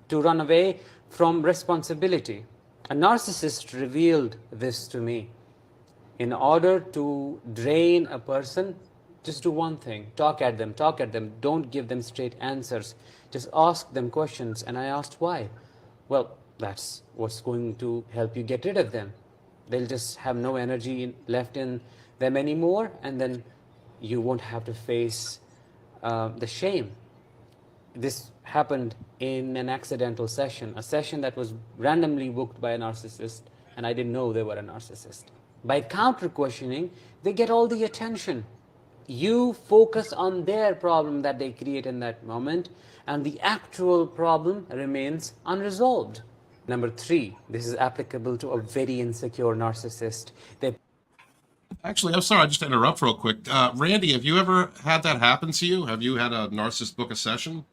to run away from responsibility. A narcissist revealed this to me. In order to drain a person, just do one thing. Talk at them, talk at them. Don't give them straight answers. Just ask them questions. And I asked why. Well, that's what's going to help you get rid of them. They'll just have no energy left in them anymore, and then you won't have to face the shame. This happened in an accidental session, a session that was randomly booked by a narcissist, and I didn't know they were a narcissist. By counter-questioning, they get all the attention. You focus on their problem that they create in that moment, and the actual problem remains unresolved. Number three, this is applicable to a very insecure narcissist. They Actually, I'm sorry, I just interrupt real quick. Randy, have you ever had that happen to you? Have you had a narcissist book a session?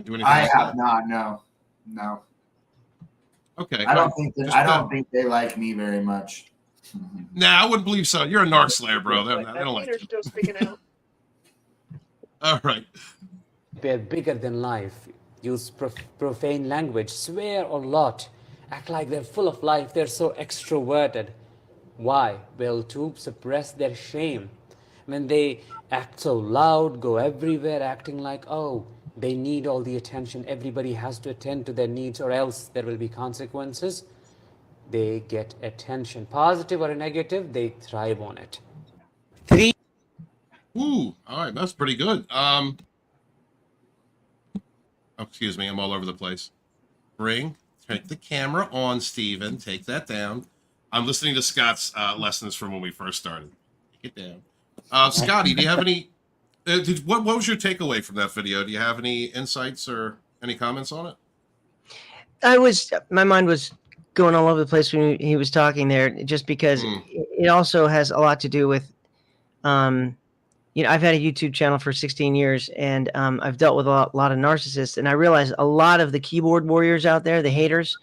Do anything I like have that? not. No. Okay. I don't good. think that, Just I don't think they like me very much. Nah, I wouldn't believe so. You're a narc slayer, bro. They don't like you. Still speaking out. All right. They're bigger than life, use profane language, swear a lot, act like they're full of life, they're so extroverted. Why? Well, to suppress their shame. When they act so loud, go everywhere acting like, oh, they need all the attention, everybody has to attend to their needs or else there will be consequences. They get attention, positive or negative, they thrive on it. Three. Ooh, all right, that's pretty good. Oh, excuse me, I'm all over the place. Take the camera on, Steven. Take that down. I'm listening to Scott's lessons from when we first started. Take it down. Scotty, do you have any? What was your takeaway from that video? Do you have any insights or any comments on it? My mind was going all over the place when he was talking there, just because it also has a lot to do with, I've had a YouTube channel for 16 years, and I've dealt with a lot of narcissists, and I realized a lot of the keyboard warriors out there, the haters,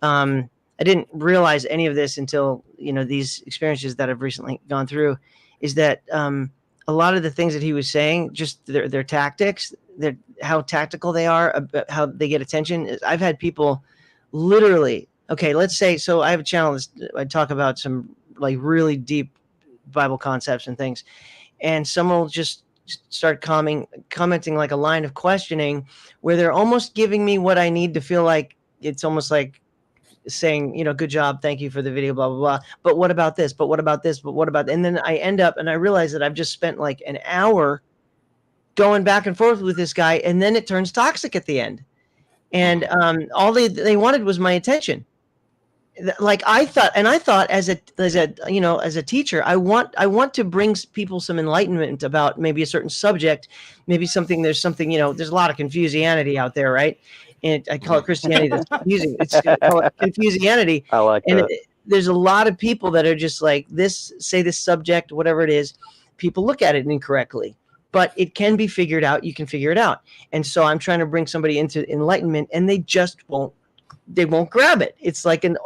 I didn't realize any of this until, these experiences that I've recently gone through, is that a lot of the things that he was saying, just their tactics, how tactical they are, about how they get attention. I've had people literally, okay, let's say, so I have a channel I talk about some like really deep Bible concepts and things, and someone will just start commenting like a line of questioning where they're almost giving me what I need to feel like. It's almost like saying, good job, thank you for the video, blah, blah, blah. But what about this? But what about this? But what about, and then I end up and I realize that I've just spent like an hour going back and forth with this guy, and then it turns toxic at the end. And all they wanted was my attention. Like I thought as a teacher, I want to bring people some enlightenment about maybe a certain subject, maybe something, there's a lot of confusianity out there, right? And I call it Christianity that's confusing. I call it confusianity. I like and that. There's a lot of people that are just like this subject, whatever it is, people look at it incorrectly, but it can be figured out. You can figure it out. And so I'm trying to bring somebody into enlightenment, and they just won't grab it. It's like an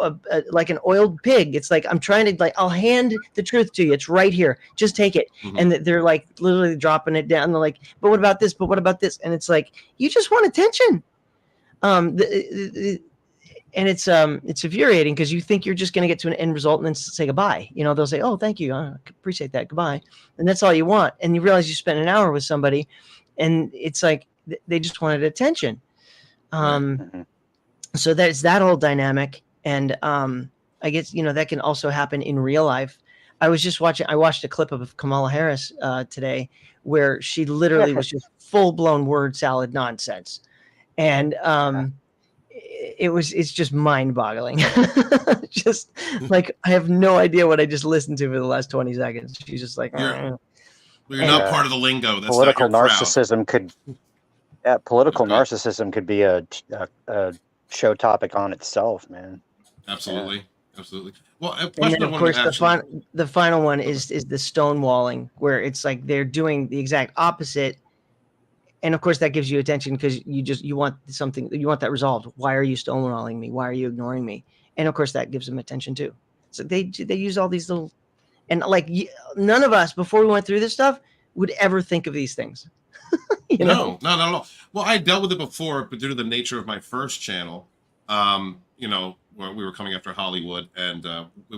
oiled pig. It's like, I'm trying to, I'll hand the truth to you. It's right here. Just take it. And they're like literally dropping it down. They're like, but what about this? But what about this? And it's like, you just want attention. And it's infuriating because you think you're just going to get to an end result and then say goodbye. They'll say, oh, thank you. I appreciate that. Goodbye. And that's all you want. And you realize you spent an hour with somebody, and it's like, they just wanted attention. Um, so there's that whole dynamic. And I guess, that can also happen in real life. I watched a clip of Kamala Harris today where she literally was just full blown word salad nonsense. And it's just mind boggling. Just like, I have no idea what I just listened to for the last 20 seconds. She's just like, you're not part of the lingo. That's political not your narcissism crowd. Narcissism could be a show topic on itself, man. Absolutely. Well, a and question then, I of wanted course, to ask the final one is the stonewalling, where it's like they're doing the exact opposite. And of course, that gives you attention because you want that resolved. Why are you stonewalling me? Why are you ignoring me? And of course, that gives them attention too. So they use all these little, and like none of us before we went through this stuff would ever think of these things. No, not at all. Well, I dealt with it before, but due to the nature of my first channel, where we were coming after Hollywood, and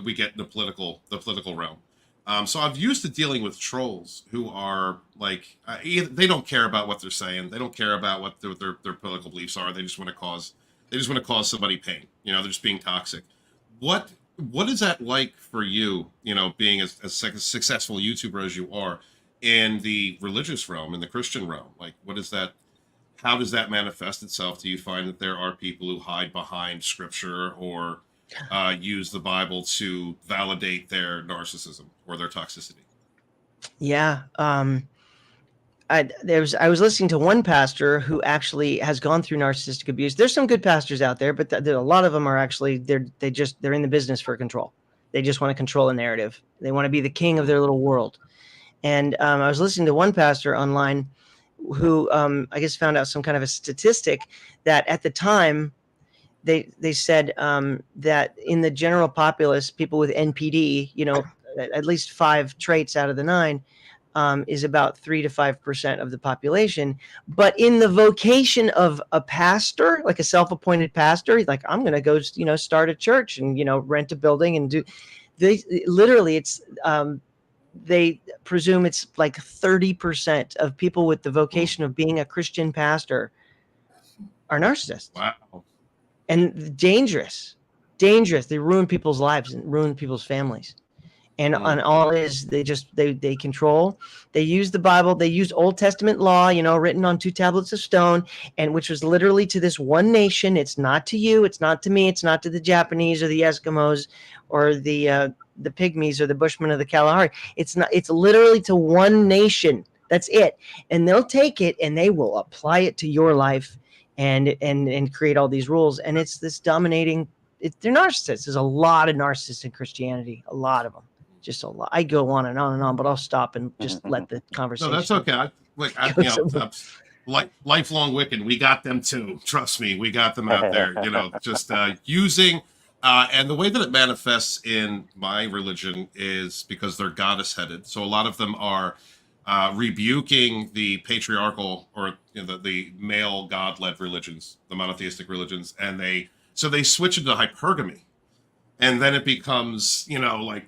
we get in the political realm. So I've used to dealing with trolls who are like, they don't care about what they're saying. They don't care about what their political beliefs are. They just want to cause somebody pain. They're just being toxic. What is that like for you? Being as successful YouTuber as you are in the religious realm, in the Christian realm, like what is that? How does that manifest itself? Do you find that there are people who hide behind scripture or use the Bible to validate their narcissism or their toxicity? Yeah. I was listening to one pastor who actually has gone through narcissistic abuse. There's some good pastors out there, but a lot of them are actually, they're in the business for control. They just want to control a narrative. They want to be the king of their little world. And I was listening to one pastor online who I guess found out some kind of a statistic that at the time they said that in the general populace, people with NPD, at least 5 traits out of the 9, is about 3 to 5% of the population. But in the vocation of a pastor, like a self-appointed pastor, like I'm going to go, start a church and, rent a building and do. It's they presume it's like 30% of people with the vocation of being a Christian pastor are narcissists. Wow. And dangerous. They ruin people's lives and ruin people's families. And on all is they control. They use the Bible. They use Old Testament law, written on 2 tablets of stone, and which was literally to this one nation. It's not to you. It's not to me. It's not to the Japanese or the Eskimos or the Pygmies or the Bushmen of the Kalahari. It's not. It's literally to one nation. That's it. And they'll take it and they will apply it to your life and create all these rules. And it's this dominating. They're narcissists. There's a lot of narcissists in Christianity. A lot of them. Just a lot. I go on and on and on, but I'll stop and just let the conversation. No, that's okay. Like lifelong Wiccan, we got them too. Trust me, we got them out there. Just using, and the way that it manifests in my religion is because they're goddess-headed. So a lot of them are rebuking the patriarchal or the male god-led religions, the monotheistic religions, and they switch into hypergamy. And then it becomes, like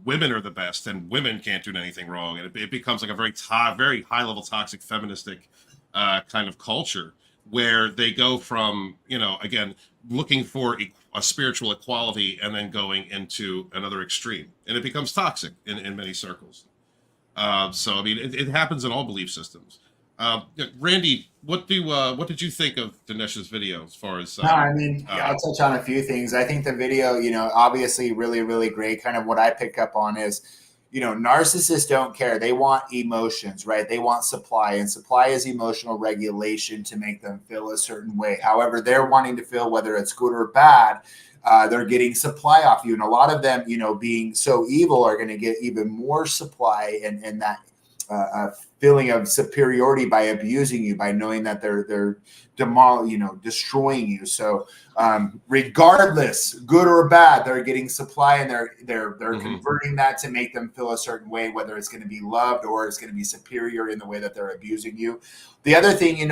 women are the best and women can't do anything wrong. And it becomes like a very high level toxic feministic kind of culture where they go from, again, looking for a spiritual equality and then going into another extreme. And it becomes toxic in many circles. So, I mean, it happens in all belief systems. Randy, what did you think of Danish's video as far as? I'll touch on a few things. I think the video, obviously really, really great. Kind of what I pick up on is, narcissists don't care. They want emotions, right? They want supply, and supply is emotional regulation to make them feel a certain way. However, they're wanting to feel whether it's good or bad. They're getting supply off you. And a lot of them, being so evil are going to get even more supply and that feeling of superiority by abusing you, by knowing that they're destroying you. So regardless, good or bad, they're getting supply and they're converting that to make them feel a certain way, whether it's going to be loved or it's going to be superior in the way that they're abusing you. The other thing,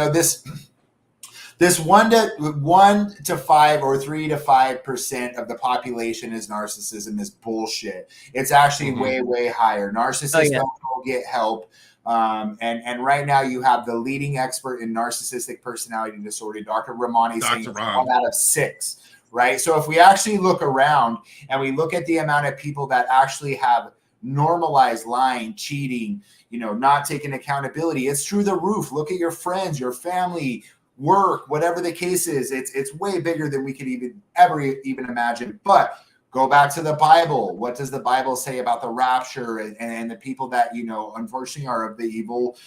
this 1 to 5 or 3 to 5% of the population is narcissism is bullshit. It's actually way, way higher. Narcissists don't go get help. And right now you have the leading expert in narcissistic personality disorder, Dr. Ramani, saying it's 1 out of 6, right? So if we actually look around and we look at the amount of people that actually have normalized lying, cheating, not taking accountability, it's through the roof. Look at your friends, your family, work, whatever the case is. It's way bigger than we could ever imagine. But go back to the Bible. What does the Bible say about the rapture and the people that, unfortunately are of the evil,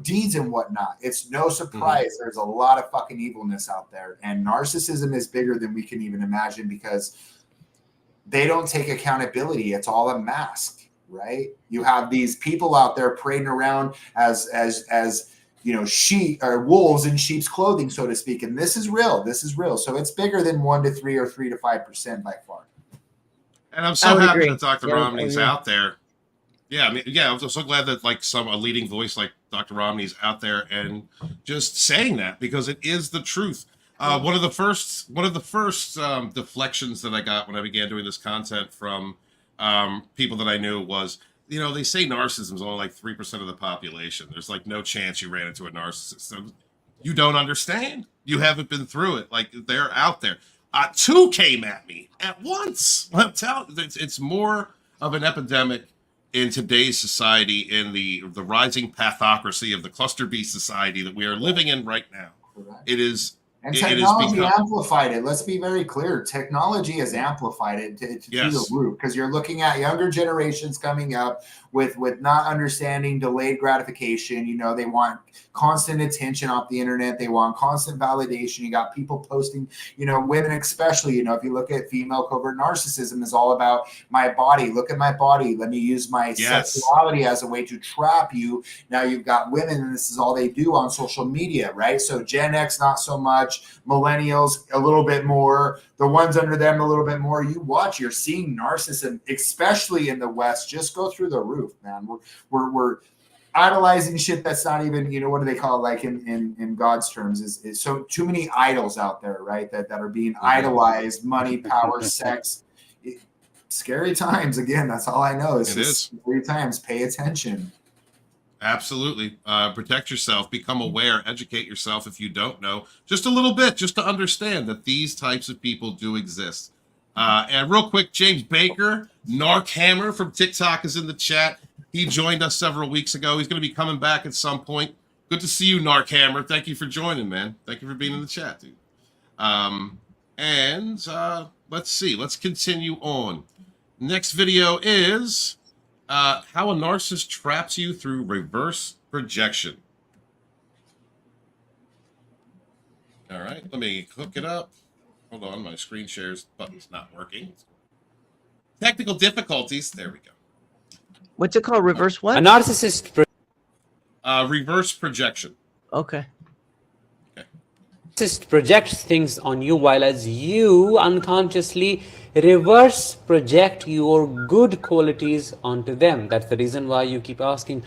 deeds and whatnot? It's no surprise. There's a lot of fucking evilness out there. And narcissism is bigger than we can even imagine because they don't take accountability. It's all a mask, right? You have these people out there parading around as sheep or wolves in sheep's clothing, so to speak. And this is real. So it's bigger than 1 to 3 or 3 to 5% by far. And I'm so happy that Dr. Romney's out there. Yeah, I'm so glad that a leading voice like Dr. Romney's out there and just saying that, because it is the truth. One of the first deflections that I got when I began doing this content from people that I knew was, they say narcissism is only like 3% of the population. There's no chance you ran into a narcissist. So you don't understand. You haven't been through it. They're out there. 2 came at me at once. I'm telling you, it's more of an epidemic in today's society, in the rising pathocracy of the cluster B society that we are living in right now. It is. And technology amplified it. Let's be very clear. Technology has amplified it to the roof, because you're looking at younger generations coming up with not understanding delayed gratification. They want constant attention off the internet. They want constant validation. You got people posting, women especially, if you look at female covert narcissism is all about my body. Look at my body. Let me use my sexuality as a way to trap you. Now you've got women, and this is all they do on social media, right? So Gen X, not so much. Millennials, a little bit more. The ones under them, a little bit more. You're seeing narcissism, especially in the West, just go through the roof, man. We're idolizing shit that's not even, what do they call it, in God's terms, is so too many idols out there, right? That are being idolized, money, power, sex. Scary times. Again, that's all I know. It is scary times. Pay attention. Absolutely. Protect yourself, become aware, educate yourself if you don't know, just a little bit, just to understand that these types of people do exist. And real quick, James Baker, Narc Hammer from TikTok is in the chat. He joined us several weeks ago. He's going to be coming back at some point. Good to see you, Narc Hammer. Thank you for joining, man. Thank you for being in the chat, dude. Let's see. Let's continue on. Next video is how a narcissist traps you through reverse projection. All right, let me hook it up. Hold on, my screen shares button's not working. Technical difficulties. There we go. What's it called? Reverse what? A narcissist. Reverse projection. Okay. Narcissist projects things on you, while as you unconsciously reverse project your good qualities onto them. That's the reason why you keep asking,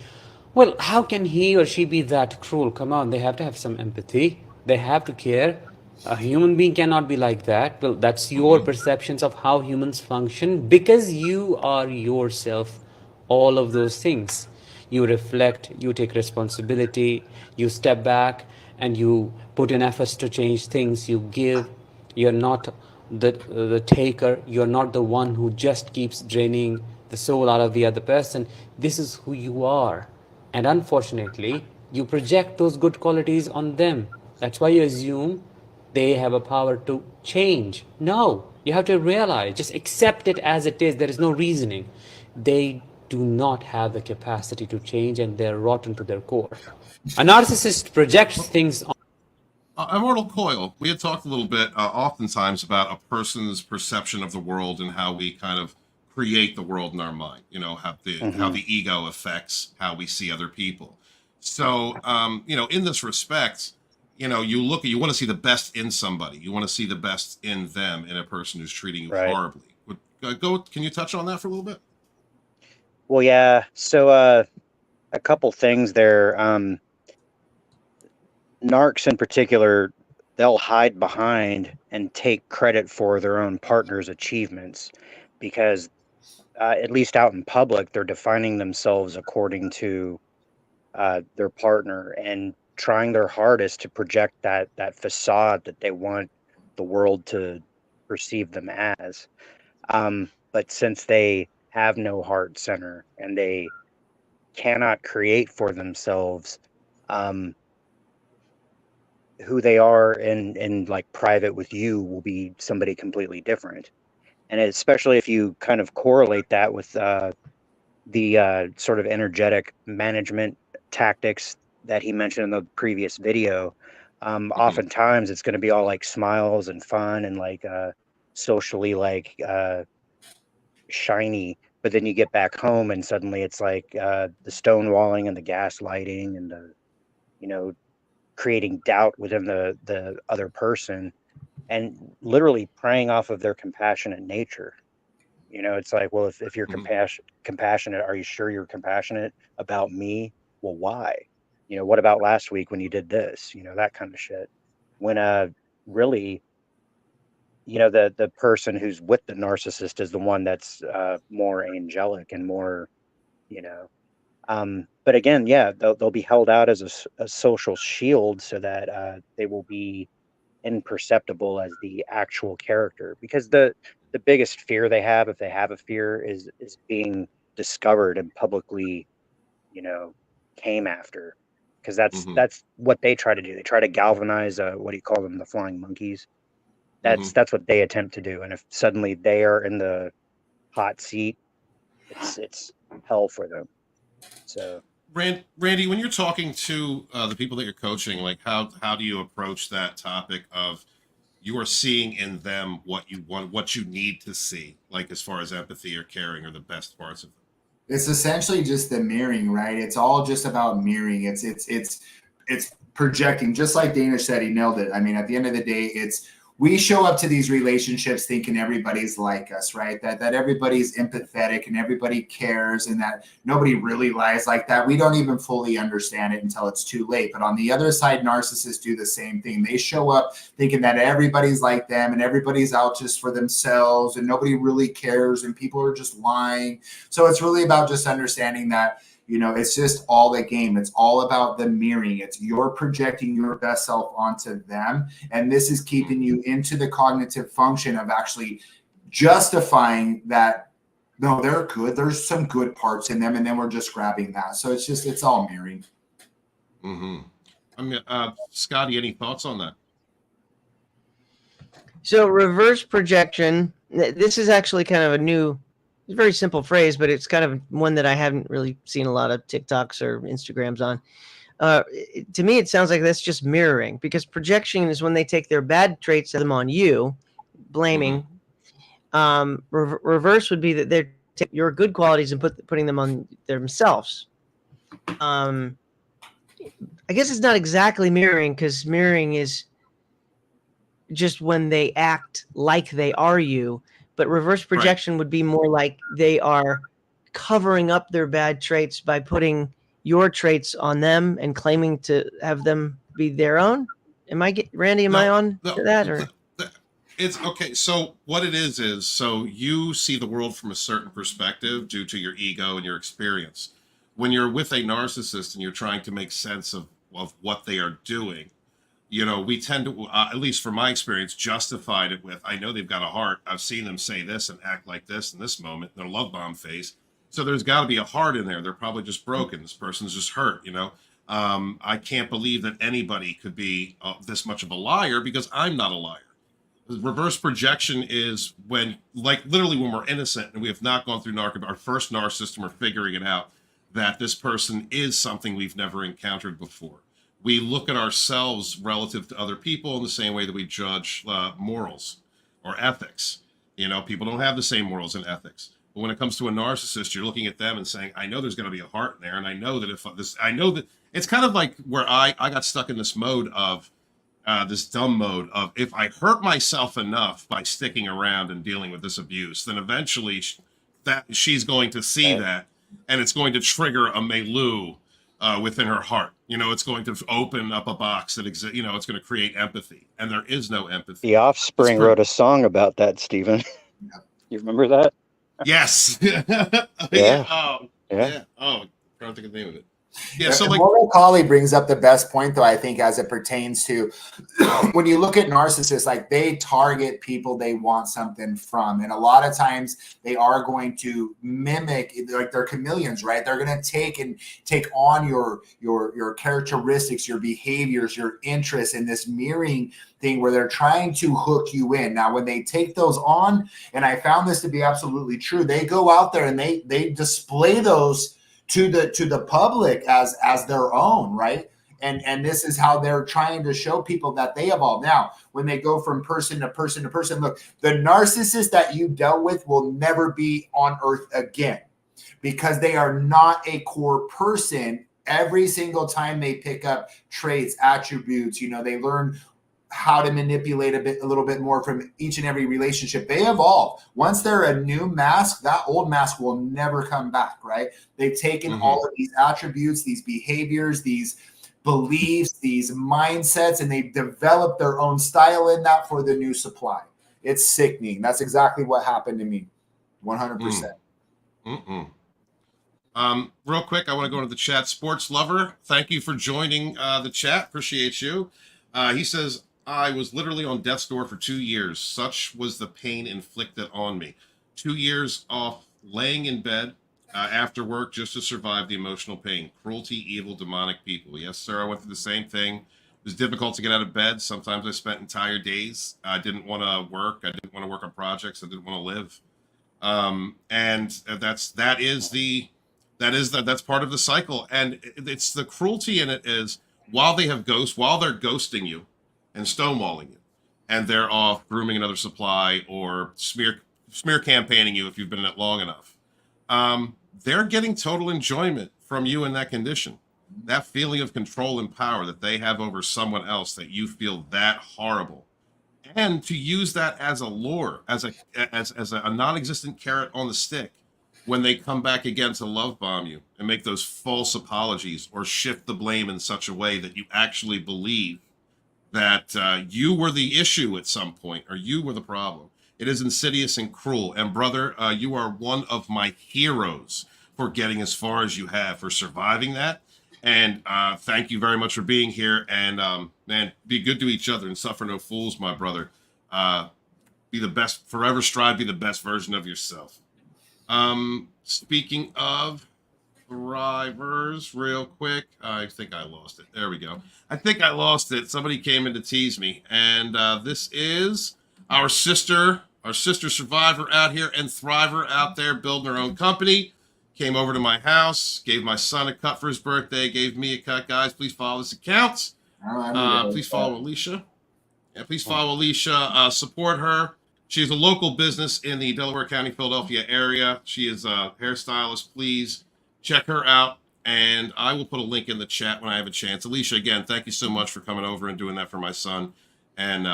well, how can he or she be that cruel? Come on, they have to have some empathy. They have to care. A human being cannot be like that. Well, that's your perceptions of how humans function, because you are yourself all of those things. You reflect, you take responsibility, you step back, and you put in efforts to change things. You give. You're not the taker. You're not the one who just keeps draining the soul out of the other person. This is who you are. And unfortunately, you project those good qualities on them. That's why you assume they have a power to change. No, you have to realize, just accept it as it is. There is no reasoning. They do not have the capacity to change, and they're rotten to their core. A narcissist projects things on Immortal Coil, we had talked a little bit oftentimes about a person's perception of the world and how we kind of create the world in our mind, how the ego affects how we see other people. So, in this respect, you want to see the best in somebody. You want to see the best in them, in a person who's treating you horribly. Can you touch on that for a little bit? Well, yeah. So a couple things there. Narcs in particular, they'll hide behind and take credit for their own partner's achievements, because at least out in public, they're defining themselves according to their partner and trying their hardest to project that facade that they want the world to perceive them as. But since they have no heart center and they cannot create for themselves who they are in like private with you will be somebody completely different. And especially if you kind of correlate that with the sort of energetic management tactics that he mentioned in the previous video, oftentimes it's going to be all like smiles and fun and like socially like shiny. But then you get back home and suddenly it's like the stonewalling and the gaslighting and the, you know, creating doubt within the other person and literally preying off of their compassionate nature. You know, it's like, well, if you're compassionate, are you sure you're compassionate about me? Well, why? You know, what about last week when you did this? You know, that kind of shit. When really, you know, the person who's with the narcissist is the one that's more angelic and more, you know. But again, yeah, they'll be held out as a social shield so that they will be imperceptible as the actual character, because the biggest fear they have, if they have a fear, is being discovered and publicly, you know, came after, because that's what they try to do. They try to galvanize what do you call them, the flying monkeys. That's what they attempt to do. And if suddenly they are in the hot seat, it's hell for them. So Randy, when you're talking to the people that you're coaching, like how do you approach that topic of you are seeing in them what you want, what you need to see, like as far as empathy or caring or the best parts of them? It's essentially just the mirroring, right? It's all just about mirroring. It's projecting, just like Danish said. He nailed it. I mean, at the end of the day, we show up to these relationships thinking everybody's like us, right? That everybody's empathetic and everybody cares and that nobody really lies like that. We don't even fully understand it until it's too late. But on the other side, narcissists do the same thing. They show up thinking that everybody's like them and everybody's out just for themselves and nobody really cares and people are just lying. So it's really about just understanding that, you know, it's just all a game. It's all about the mirroring. It's you're projecting your best self onto them. And this is keeping you into the cognitive function of actually justifying that, no, they're good. There's some good parts in them. And then we're just grabbing that. So it's all mirroring. I mean, Scotty, any thoughts on that? So reverse projection, this is actually kind of it's a very simple phrase, but it's kind of one that I haven't really seen a lot of TikToks or Instagrams on. To me, it sounds like that's just mirroring, because projection is when they take their bad traits and them on you, blaming. Reverse would be that they're taking your good qualities and putting them on themselves. I guess it's not exactly mirroring, because mirroring is just when they act like they are you. But reverse projection would be more like they are covering up their bad traits by putting your traits on them and claiming to have them be their own. Randy, am I on to that? Or it's okay. So what it is so you see the world from a certain perspective due to your ego and your experience. When you're with a narcissist and you're trying to make sense of what they are doing, you know, we tend to, at least from my experience, justified it with, I know they've got a heart. I've seen them say this and act like this in this moment, their love bomb phase. So there's got to be a heart in there. They're probably just broken. This person's just hurt, you know. I can't believe that anybody could be this much of a liar, because I'm not a liar. Reverse projection is when, like, literally when we're innocent and we have not gone through our first narcissist and we're figuring it out, that this person is something we've never encountered before. We look at ourselves relative to other people in the same way that we judge morals or ethics. You know, people don't have the same morals and ethics. But when it comes to a narcissist, you're looking at them and saying, I know there's going to be a heart in there. And I know that I know that it's kind of like where I got stuck in this mode of this dumb mode of, if I hurt myself enough by sticking around and dealing with this abuse, then eventually she's going to see that, and it's going to trigger a milieu within her heart. You know, it's going to open up a box that exists. You know, it's going to create empathy, and there is no empathy. The Offspring wrote a song about that, Stephen. You remember that? Yes. Yeah. Yeah. Oh, yeah. Oh, I don't think of the name of it. Yeah, so like Immortal Collie brings up the best point, though, I think, as it pertains to when you look at narcissists, like they target people they want something from. And a lot of times they are going to mimic, like they're chameleons, right? They're going to take on your characteristics, your behaviors, your interests in this mirroring thing where they're trying to hook you in. Now, when they take those on, and I found this to be absolutely true, they go out there and they display those to the public as their own, right? And this is how they're trying to show people that they evolve. Now, when they go from person to person to person, look, the narcissist that you dealt with will never be on earth again because they are not a core person. Every single time they pick up traits, attributes, they learn how to manipulate a little bit more from each and every relationship. They evolve. Once they're a new mask, that old mask will never come back, right? They've taken all of these attributes, these behaviors, these beliefs, these mindsets, and they've developed their own style in that for the new supply. It's sickening. That's exactly what happened to me. 100%. Real quick, I want to go into the chat. Sports Lover, thank you for joining the chat. Appreciate you. He says, I was literally on death's door for 2 years. Such was the pain inflicted on me. 2 years off laying in bed after work just to survive the emotional pain. Cruelty, evil, demonic people. Yes, sir. I went through the same thing. It was difficult to get out of bed. Sometimes I spent entire days. I didn't want to work. I didn't want to work on projects. I didn't want to live. And that's part of the cycle. And it's the cruelty in it is while they're ghosting you and stonewalling you, and they're off grooming another supply or smear campaigning you if you've been in it long enough. They're getting total enjoyment from you in that condition. That feeling of control and power that they have over someone else, that you feel that horrible. And to use that as a lure, as a non-existent carrot on the stick, when they come back again to love bomb you and make those false apologies or shift the blame in such a way that you actually believe that you were the issue at some point or you were the problem. It is insidious and cruel. And brother, you are one of my heroes for getting as far as you have, for surviving that. And thank you very much for being here. And man, be good to each other and suffer no fools, my brother. Be the best, forever strive, be the best version of yourself. Speaking of thrivers, real quick, I think I lost it. There we go. I think I lost it. Somebody came in to tease me, and this is our sister survivor out here and thriver out there building her own company. Came over to my house, gave my son a cut for his birthday, gave me a cut. Guys, please follow this account. Please follow Alicia. Yeah, please follow Alicia. Support her. She's a local business in the Delaware County, Philadelphia area. She is a hairstylist. Please check her out, and I will put a link in the chat when I have a chance. Alicia, again, thank you so much for coming over and doing that for my son, and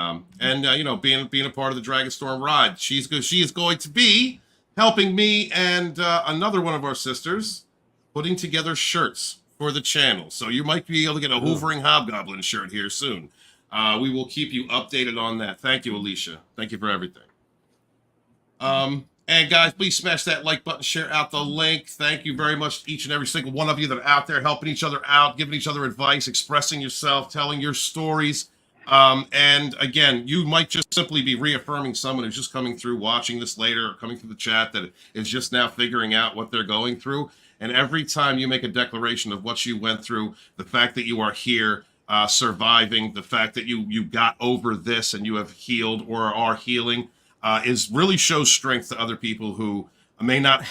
being a part of the Dragon Storm ride. She is going to be helping me and another one of our sisters putting together shirts for the channel. So you might be able to get a Hoovering Hobgoblin shirt here soon. We will keep you updated on that. Thank you, Alicia. Thank you for everything. And guys, please smash that like button, share out the link. Thank you very much to each and every single one of you that are out there helping each other out, giving each other advice, expressing yourself, telling your stories. And again, you might just simply be reaffirming someone who's just coming through, watching this later, or coming through the chat that is just now figuring out what they're going through. And every time you make a declaration of what you went through, the fact that you are here, surviving, the fact that you got over this and you have healed or are healing, is really shows strength to other people who may not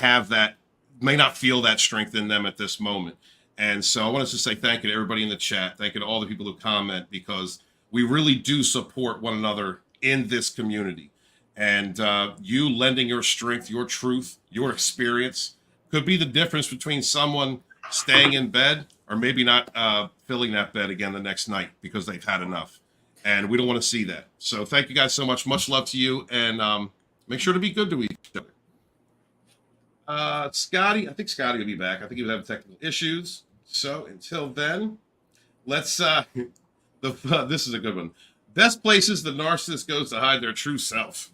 feel that strength in them at this moment. And so I wanted to say thank you to everybody in the chat. Thank you to all the people who comment, because we really do support one another in this community. And you lending your strength, your truth, your experience could be the difference between someone staying in bed or maybe not filling that bed again the next night because they've had enough. And we don't want to see that. So thank you guys so much. Much love to you. And make sure to be good to each other. Scotty, I think Scotty will be back. I think he was having technical issues. So until then, let's... this is a good one. Best places the narcissist goes to hide their true self.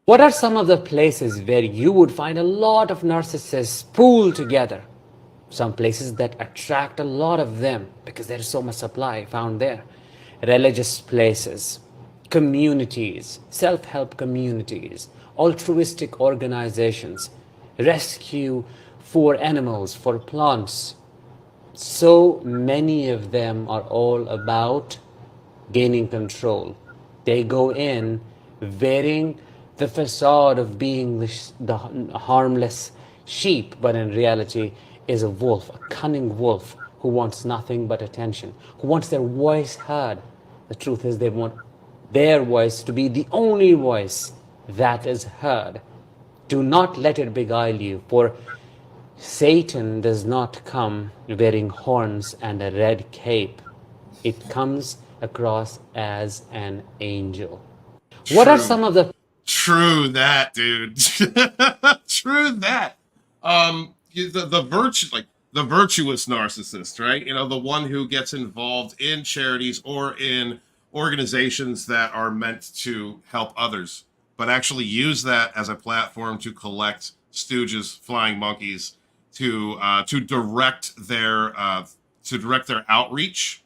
What are some of the places where you would find a lot of narcissists pooled together? some places that attract a lot of them because there is so much supply found there. Religious places, communities, self-help communities, altruistic organizations, rescue for animals, for plants. So many of them are all about gaining control. They go in wearing the facade of being the harmless sheep, but in reality is a wolf, a cunning wolf who wants nothing but attention, who wants their voice heard. The truth is, they want their voice to be the only voice that is heard. Do not let it beguile you, for Satan does not come wearing horns and a red cape. It comes across as an angel. What are some of the True that, dude. True that. The virtue, like the virtuous narcissist, right? You know, the one who gets involved in charities or in organizations that are meant to help others, but actually use that as a platform to collect stooges, flying monkeys, to direct their outreach,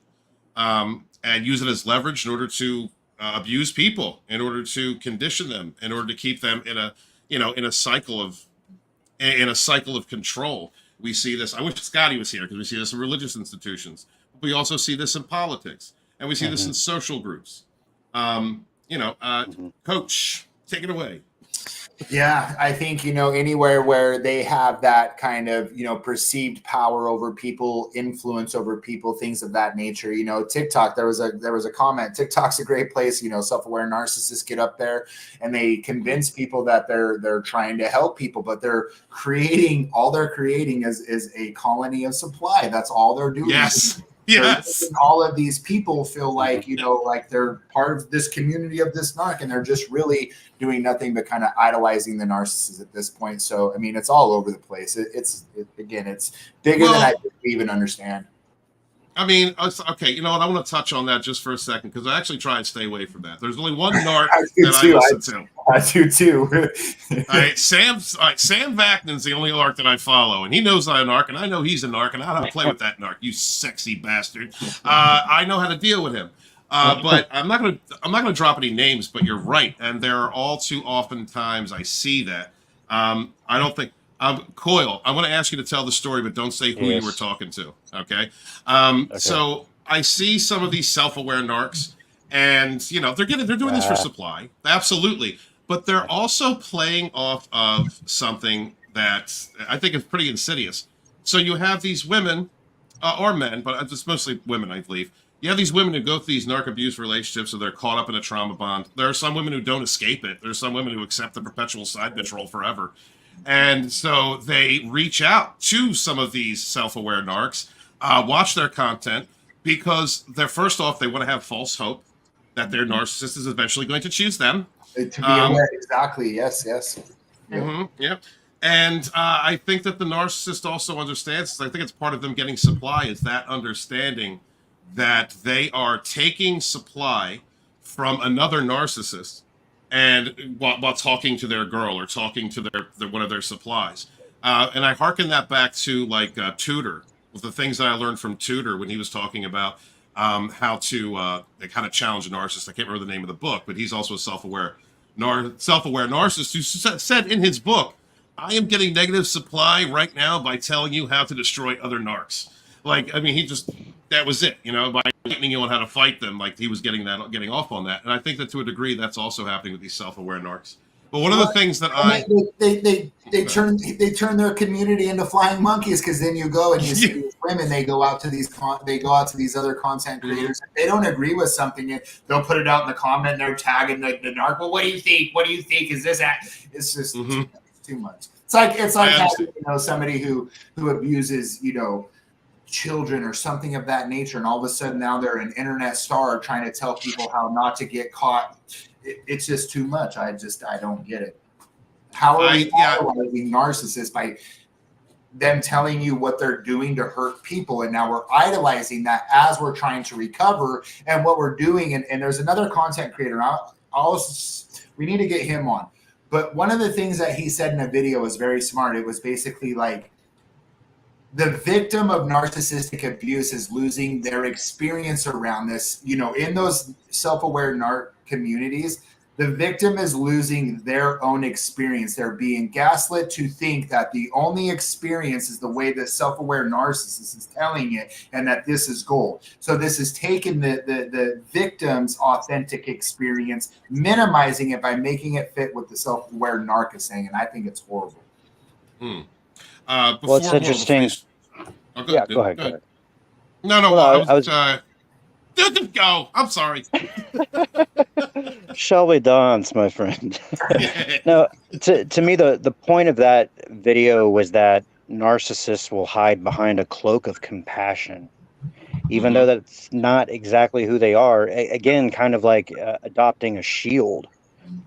and use it as leverage in order to abuse people, in order to condition them, in order to keep them in a cycle of control. We see this. I wish Scotty was here because we see this in religious institutions. But we also see this in politics, and we see this in social groups. Coach, take it away. Yeah, I think, anywhere where they have that kind of, perceived power over people, influence over people, things of that nature. TikTok, there was a comment. TikTok's a great place. Self-aware narcissists get up there and they convince people that they're trying to help people, but all they're creating is a colony of supply. That's all they're doing. Yes. Yes. All of these people feel like, like they're part of this community of this narc, and they're just really doing nothing but kind of idolizing the narcissist at this point. So, I mean, it's all over the place. It's bigger than I even understand. I mean, okay, you know what? I want to touch on that just for a second because I actually try and stay away from that. There's only one narc that I listen to. I do too. All right, Sam Vaknin's the only narc that I follow, and he knows I'm a narc, and I know he's a narc, and I know how to play with that narc. You sexy bastard! I know how to deal with him. But I'm not gonna drop any names. But you're right, and there are all too often times I see that. I don't think. Coyle, I want to ask you to tell the story, but don't say who you were talking to. Okay? So I see some of these self-aware narcs, and they're doing this for supply, absolutely, but they're also playing off of something that I think is pretty insidious. So you have these women or men, but it's mostly women, I believe. You have these women who go through these narc abuse relationships, so they're caught up in a trauma bond. There are some women who don't escape it. There's some women who accept the perpetual side bitch role forever. And so they reach out to some of these self-aware narcs, watch their content, because first off, they want to have false hope that their narcissist is eventually going to choose them. To be aware, exactly. Yes. Yeah. And I think that the narcissist also understands, I think it's part of them getting supply, is that understanding that they are taking supply from another narcissist and while talking to their girl or talking to their one of their supplies. And I hearken that back to Tudor, with the things that I learned from Tudor when he was talking about how to kind of challenge a narcissist. I can't remember the name of the book, but he's also a self-aware narcissist who said in his book, I am getting negative supply right now by telling you how to destroy other narcs. That was it, by teaching you on how to fight them. Like, he was getting off on that. And I think that to a degree, that's also happening with these self-aware narcs. But one of the things that they turn their community into flying monkeys, because then you go and you see these women, they go out to these other content creators. If they don't agree with something, they'll put it out in the comment and they're tagging the narc. Well, what do you think? What do you think? Is this at? It's just too much. It's like having, somebody who abuses, children or something of that nature, and all of a sudden now they're an internet star trying to tell people how not to get caught. It's just too much. I don't get it. How are we idolizing narcissists by them telling you what they're doing to hurt people, and now we're idolizing that as we're trying to recover? And what we're doing, and there's another content creator, we need to get him on. But one of the things that he said in a video was very smart. It was basically like, the victim of narcissistic abuse is losing their experience around this. You know, in those self-aware narc communities, the victim is losing their own experience. They're being gaslit to think that the only experience is the way the self-aware narcissist is telling it, and that this is gold. So this has taken the victim's authentic experience, minimizing it by making it fit what the self-aware narc is saying, and I think it's horrible. Well, it's interesting. Go ahead. No, Well, I was go. I'm sorry. Shall we dance, my friend? No, to me, the point of that video was that narcissists will hide behind a cloak of compassion, even though that's not exactly who they are. Again, kind of like adopting a shield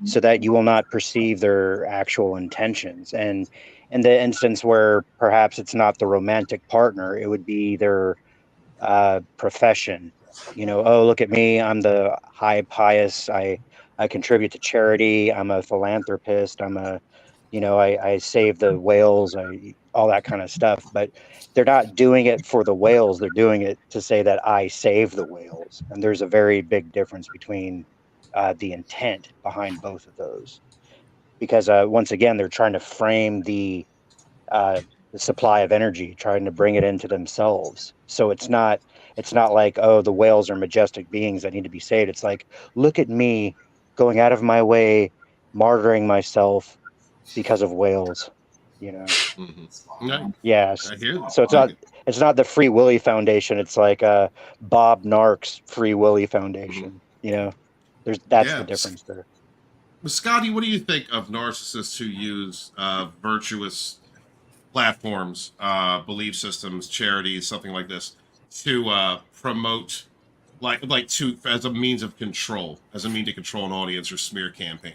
so that you will not perceive their actual intentions. And in the instance where perhaps it's not the romantic partner, it would be their profession. You know, oh, look at me, I'm the high pious, I contribute to charity, I'm a philanthropist, I'm a, you know, I save the whales, all that kind of stuff. But they're not doing it for the whales, they're doing it to say that I save the whales. And there's a very big difference between the intent behind both of those, because once again, they're trying to frame the supply of energy, trying to bring it into themselves. So it's not like, oh, the whales are majestic beings that need to be saved. It's like, look at me going out of my way, martyring myself because of whales, you know. Yes. So it's not the Free Willy Foundation. It's like Bob Nark's Free Willy Foundation. You know, that's the difference there. Scotty, what do you think of narcissists who use virtuous platforms, belief systems, charities, something like this, to promote, like to as a means of control, as a means to control an audience or smear campaign?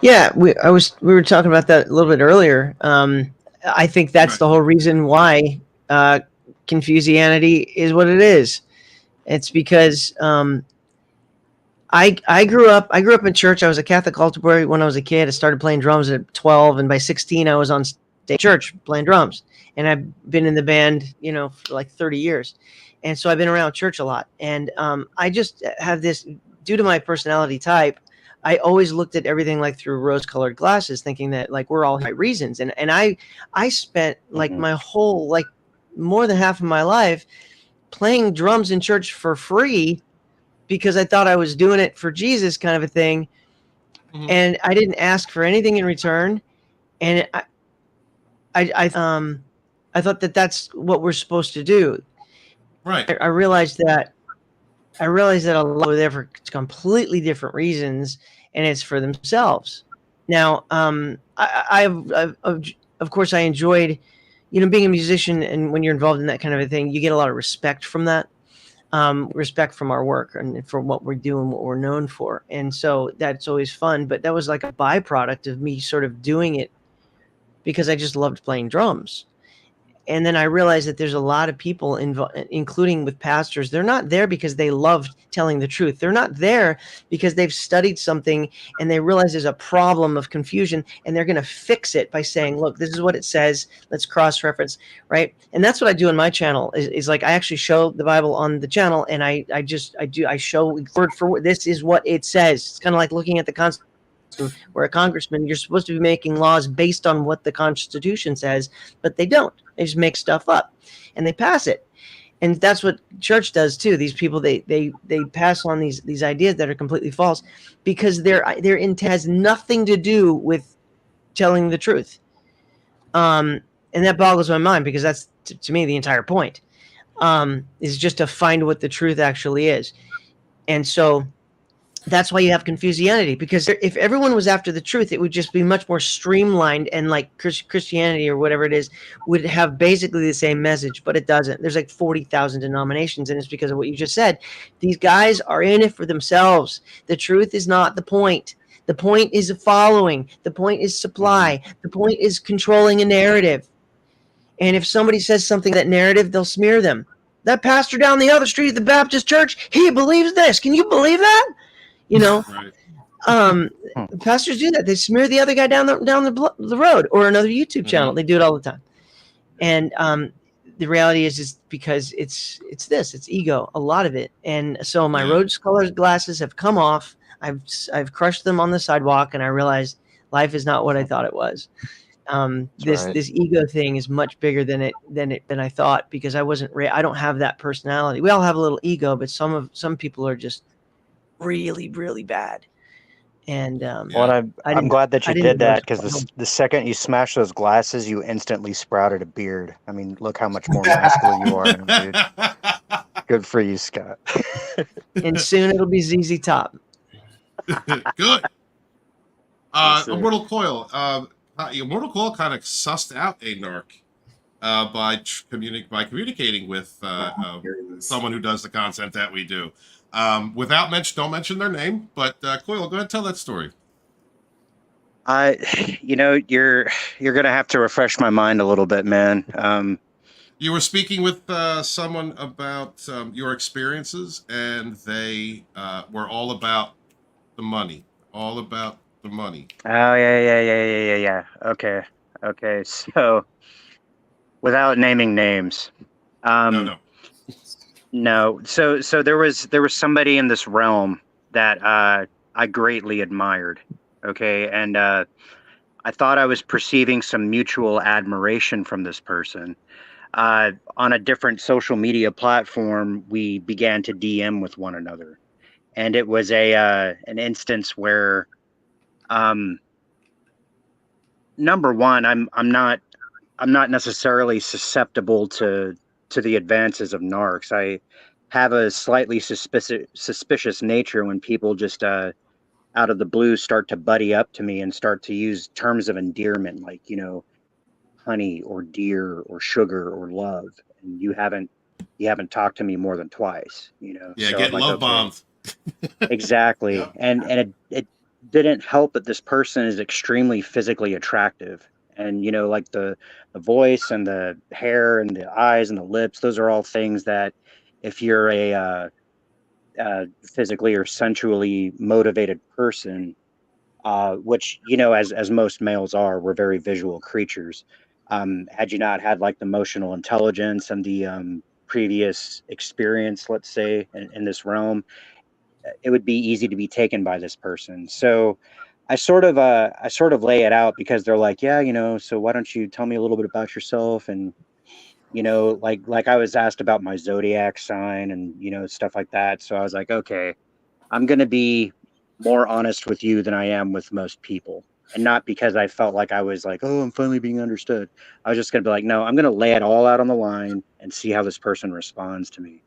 Yeah, we were talking about that a little bit earlier. I think that's the whole reason why Confucianity is what it is. It's because I grew up in church. I was a Catholic altar boy when I was a kid. I started playing drums at 12, and by 16 I was on stage at church playing drums. And I've been in the band, you know, for like 30 years. And so I've been around church a lot. And I just have this, due to my personality type, I always looked at everything like through rose-colored glasses, thinking that like we're all here for reasons. And I spent like my whole, like more than half of my life playing drums in church for free, because I thought I was doing it for Jesus, kind of a thing. And I didn't ask for anything in return. And I thought that that's what we're supposed to do. Right. I realized that a lot are there for completely different reasons, and it's for themselves. Now, of course, I enjoyed, you know, being a musician, and when you're involved in that kind of a thing, you get a lot of respect from that. Respect from our work and for what we do and what we're known for. And so that's always fun, but that was like a byproduct of me sort of doing it because I just loved playing drums. And then I realized that there's a lot of people involved, including with pastors. They're not there because they loved telling the truth. They're not there because they've studied something and they realize there's a problem of confusion, and they're going to fix it by saying, look, this is what it says. Let's cross-reference, right? And that's what I do on my channel is like, I actually show the Bible on the channel, and I show word for word. This is what it says. It's kind of like looking at the Constitution. Where a congressman, you're supposed to be making laws based on what the Constitution says, but they don't. They just make stuff up and they pass it. And that's what church does too. These people, they pass on these ideas that are completely false, because their intent has nothing to do with telling the truth. And that boggles my mind, because that's to me the entire point, is just to find what the truth actually is. And so that's why you have Confucianity, because if everyone was after the truth, it would just be much more streamlined, and like Christianity or whatever it is would have basically the same message, but it doesn't. There's like 40,000 denominations, and it's because of what you just said. These guys are in it for themselves. The truth is not the point. The point is following. The point is supply. The point is controlling a narrative. And if somebody says something that narrative, they'll smear them. That pastor down the other street at the Baptist church, he believes this. Can you believe that? You know, pastors do that. They smear the other guy down the road, or another YouTube channel. They do it all the time. And the reality is because it's ego, a lot of it. And so my Yeah. rose-colored glasses have come off. I've crushed them on the sidewalk, and I realized life is not what I thought it was. This ego thing is much bigger than I thought, because I wasn't I don't have that personality. We all have a little ego, but some people are just really, really bad. And Well, I'm glad that you did that, because the the second you smash those glasses, you instantly sprouted a beard. I mean, look how much more masculine you are now, dude. Good for you, Scott. and soon it'll be ZZ Top. Good. Yes, sir. Immortal Coil. Immortal Coil kind of sussed out a narc by communicating with someone who does the content that we do. Don't mention their name, but Coil, go ahead and tell that story. You're gonna have to refresh my mind a little bit, man. You were speaking with someone about your experiences, and they were all about the money. All about the money. Oh, yeah. Okay. So, without naming names, No. no. So there was somebody in this realm that I greatly admired. Okay, and I thought I was perceiving some mutual admiration from this person. On a different social media platform, we began to DM with one another, and it was an instance where, number one, I'm not necessarily susceptible to the advances of narcs. I have a slightly suspicious nature when people just out of the blue start to buddy up to me and start to use terms of endearment, like, honey or dear or sugar or love, and you haven't talked to me more than twice. Yeah, So get I'm like, love okay. bombed. Exactly. Yeah. And it didn't help that this person is extremely physically attractive. And like the voice and the hair and the eyes and the lips, those are all things that, if you're a physically or sensually motivated person, which, as most males are, we're very visual creatures. Had you not had like the emotional intelligence and the previous experience, let's say, in this realm, it would be easy to be taken by this person. So I sort of lay it out, because they're like, yeah, so why don't you tell me a little bit about yourself? And like I was asked about my zodiac sign and stuff like that. So I was like, okay, I'm going to be more honest with you than I am with most people. And not because I felt like I was like, oh, I'm finally being understood. I was just going to be like, no, I'm going to lay it all out on the line and see how this person responds to me.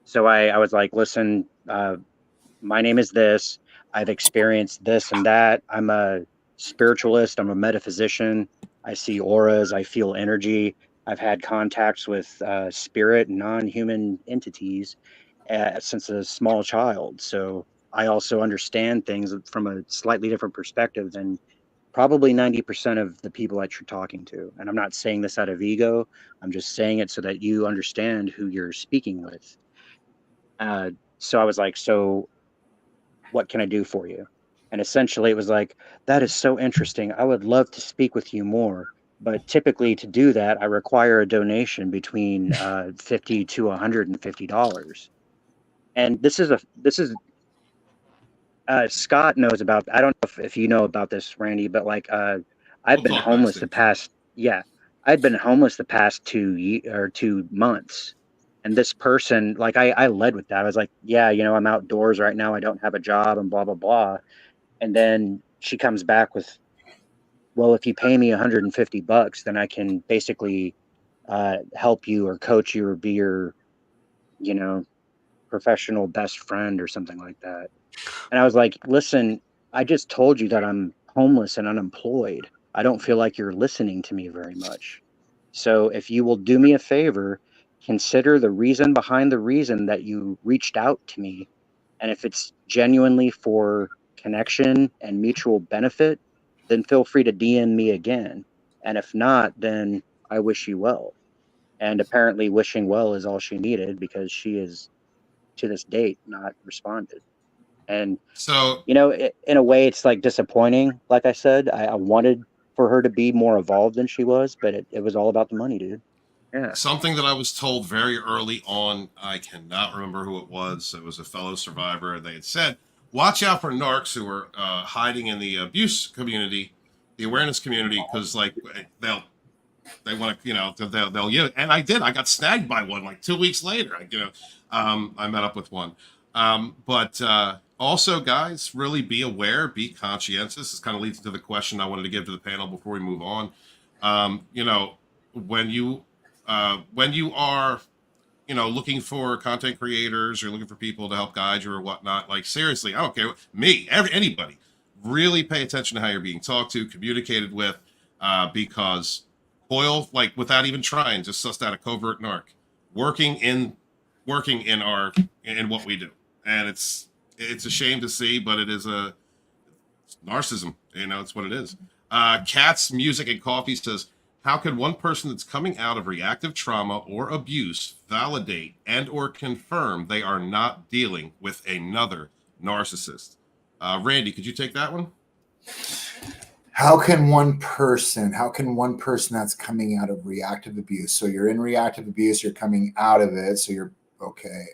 So I was like, listen, my name is this. I've experienced this and that. I'm a spiritualist. I'm a metaphysician. I see auras. I feel energy. I've had contacts with spirit and non-human entities since a small child. So I also understand things from a slightly different perspective than probably 90% of the people that you're talking to. And I'm not saying this out of ego. I'm just saying it so that you understand who you're speaking with. So I was like, so what can I do for you? And essentially it was like, that is so interesting. I would love to speak with you more. But typically to do that, I require a donation between $50 to $150. And this is Scott knows about, I don't know if you know about this, Randy, but like I've been homeless the past, I'd been homeless the past 2 months. And this person, like I led with that. I was like, yeah, I'm outdoors right now. I don't have a job and blah, blah, blah. And then she comes back with, well, if you pay me $150, then I can basically help you or coach you or be your, professional best friend or something like that. And I was like, listen, I just told you that I'm homeless and unemployed. I don't feel like you're listening to me very much. So if you will do me a favor, consider the reason behind the reason that you reached out to me. And if it's genuinely for connection and mutual benefit, then feel free to DM me again. And if not, then I wish you well. And apparently wishing well is all she needed, because she is, to this date, not responded. And So in a way, it's like disappointing. Like I said, I wanted for her to be more evolved than she was, but it was all about the money, dude. Yeah. Something that I was told very early on, I cannot remember who it was. It was a fellow survivor. They had said, watch out for narcs who are hiding in the abuse community, the awareness community, because like they want to, they'll yeah. And I did. I got snagged by one like 2 weeks later. I met up with one. But also, guys, really be aware, be conscientious. This kind of leads to the question I wanted to give to the panel before we move on. When you are, looking for content creators or looking for people to help guide you or whatnot, like seriously, I don't care, anybody, really pay attention to how you're being talked to, communicated with, because Coil, like without even trying, just sussed out a covert narc working in what we do, and it's a shame to see, but it is a narcissism. It's what it is. Cats, Music, and Coffee says, how can one person that's coming out of reactive trauma or abuse validate and or confirm they are not dealing with another narcissist? Randy, could you take that one? How can one person that's coming out of reactive abuse, so you're in reactive abuse, you're coming out of it, so you're okay,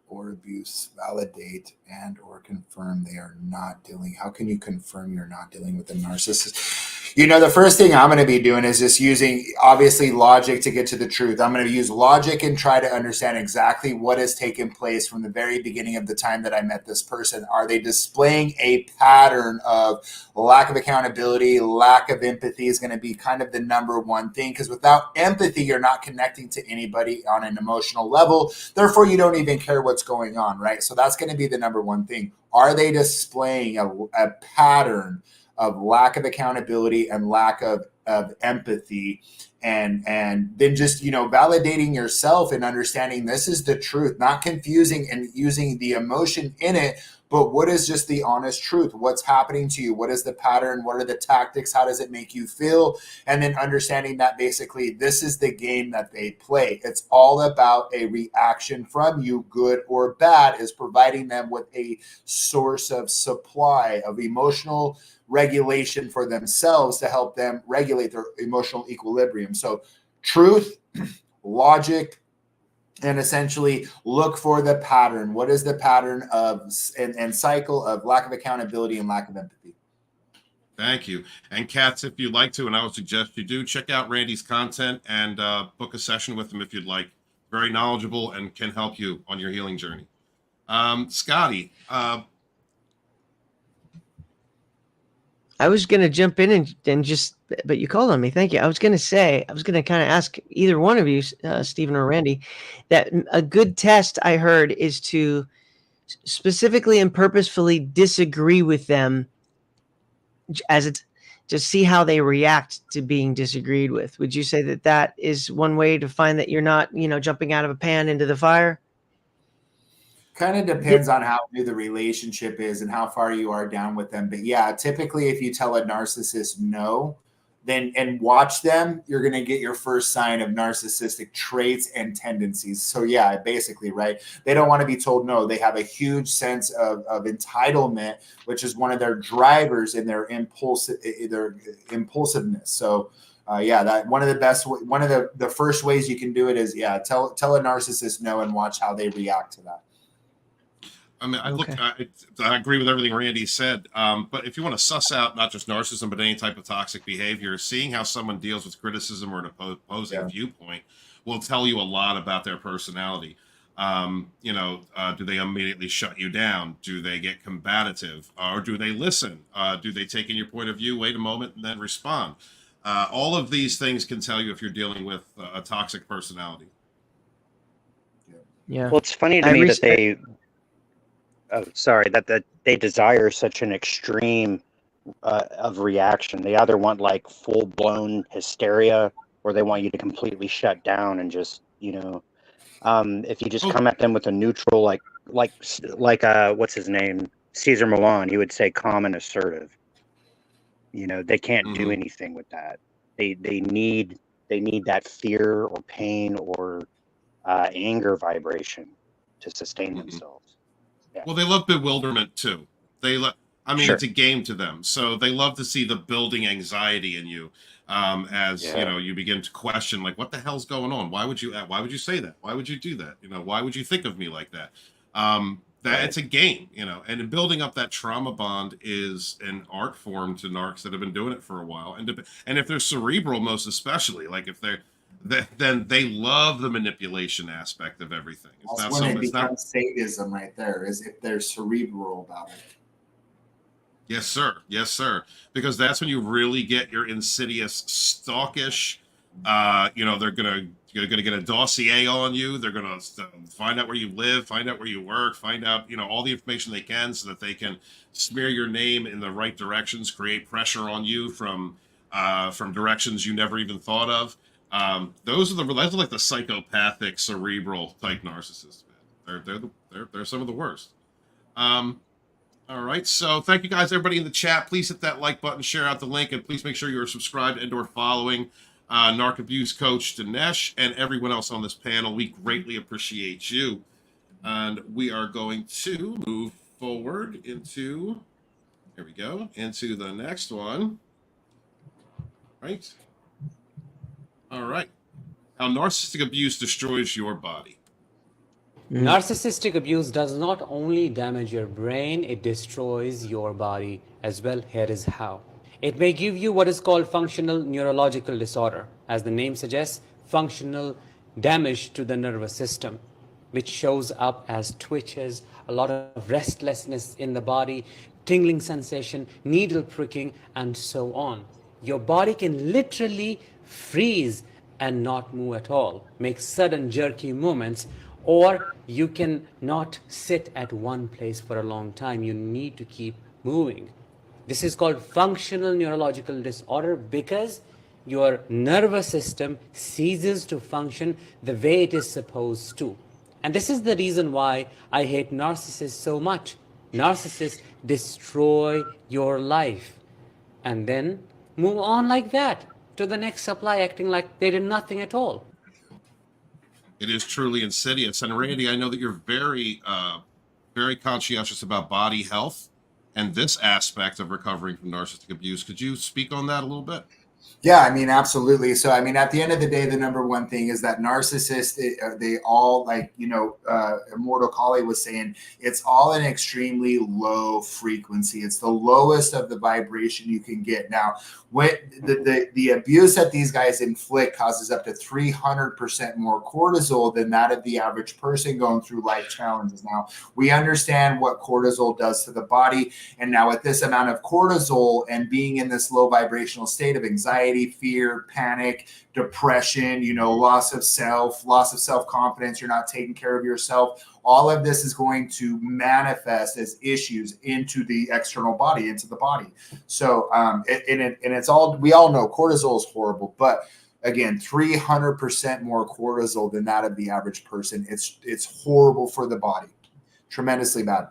or abuse, validate and or confirm they are not dealing? How can you confirm you're not dealing with a narcissist? The first thing I'm going to be doing is just using, obviously, logic to get to the truth. I'm going to use logic and try to understand exactly what has taken place from the very beginning of the time that I met this person. Are they displaying a pattern of lack of accountability, lack of empathy is going to be kind of the number one thing, because without empathy, you're not connecting to anybody on an emotional level. Therefore, you don't even care what's going on, right? So that's going to be the number one thing. Are they displaying a pattern of lack of accountability and lack of empathy, and then just validating yourself and understanding this is the truth, not confusing and using the emotion in it, but what is just the honest truth? What's happening to you? What is the pattern? What are the tactics? How does it make you feel? And then understanding that basically this is the game that they play. It's all about a reaction from you, good or bad, is providing them with a source of supply of emotional regulation for themselves to help them regulate their emotional equilibrium. So truth, logic, and essentially look for the pattern. What is the pattern of and cycle of lack of accountability and lack of empathy? Thank you. And Cats, if you'd like to, and I would suggest you do, check out Randy's content and book a session with him if you'd like. Very knowledgeable and can help you on your healing journey. Scotty, I was going to jump in and just, but you called on me. Thank you. I was going to kind of ask either one of you, Stephen or Randy, that a good test I heard is to specifically and purposefully disagree with them as it's just see how they react to being disagreed with. Would you say that is one way to find that you're not, jumping out of a pan into the fire? Kind of depends on how new the relationship is and how far you are down with them. But yeah, typically if you tell a narcissist no, then and watch them, you're going to get your first sign of narcissistic traits and tendencies. So yeah, basically, right? They don't want to be told no. They have a huge sense of entitlement, which is one of their drivers in their impulsiveness. So that one of the first ways you can do it is tell a narcissist no and watch how they react to that. I mean, I agree with everything Randy said. But if you want to suss out not just narcissism, but any type of toxic behavior, seeing how someone deals with criticism or an opposing viewpoint will tell you a lot about their personality. Do they immediately shut you down? Do they get combative? Or do they listen? Do they take in your point of view, wait a moment, and then respond? All of these things can tell you if you're dealing with a toxic personality. Yeah. Well, it's funny to me that they... that they desire such an extreme of reaction. They either want like full-blown hysteria, or they want you to completely shut down and just, if you just come at them with a neutral, like what's his name, Caesar Milan, he would say calm and assertive. They can't do anything with that. They need that fear or pain or anger vibration to sustain themselves. Yeah. Well, they love bewilderment too. I mean, Sure. it's a game to them. So they love to see the building anxiety in you, as you know, you begin to question, like, what the hell's going on? Why would you say that? Why would you do that? You know, why would you think of me like that? That It's a game, you know, and building up that trauma bond is an art form to narcs that have been doing it for a while. And if they're cerebral, most especially, like if they're, then they love the manipulation aspect of everything. It's That's not when so, it it's not, becomes sadism right there, is if they're cerebral about it. yes, sir. Yes, sir. Because that's when you really get your insidious, stalkish. You know, you're gonna get a dossier on you. They're gonna find out where you live, find out where you work, find out, you know, all the information they can, so that they can smear your name in the right directions, create pressure on you from directions you never even thought of. Those are like the psychopathic, cerebral type narcissists. Man. They're some of the worst. All right, so thank you guys, everybody in the chat. Please hit that like button, share out the link, and please make sure you are subscribed and or following Narc Abuse Coach Danish and everyone else on this panel. We greatly appreciate you. And we are going to move forward into, here we go, into the next one. Right? All right. How narcissistic abuse destroys your body. Narcissistic abuse does not only damage your brain, it destroys your body as well. Here is how. It may give you what is called functional neurological disorder. As the name suggests, functional damage to the nervous system, which shows up as twitches, a lot of restlessness in the body, tingling sensation, needle pricking, and so on. Your body can literally freeze and not move at all, make sudden jerky movements, or you can not sit at one place for a long time. You need to keep moving. This is called functional neurological disorder because your nervous system ceases to function the way it is supposed to. And this is the reason why I hate narcissists so much. Narcissists destroy your life and then move on like that to the next supply, acting like they did nothing at all. It is truly insidious. And Randy, I know that you're very conscientious about body health and this aspect of recovering from narcissistic abuse. Could you speak on that a little bit? Yeah, I mean, absolutely. So, I mean, at the end of the day, the number one thing is that narcissists, they all, like, you know, Immortal Collie was saying, it's all an extremely low frequency. It's the lowest of the vibration you can get. Now, when the abuse that these guys inflict causes up to 300% more cortisol than that of the average person going through life challenges. Now, we understand what cortisol does to the body. And now with this amount of cortisol and being in this low vibrational state of anxiety, fear, panic, depression, you know, loss of self-confidence, you're not taking care of yourself. All of this is going to manifest as issues into the external body, into the body. So, it's all, we all know cortisol is horrible, but again, 300% more cortisol than that of the average person. It's horrible for the body, tremendously bad.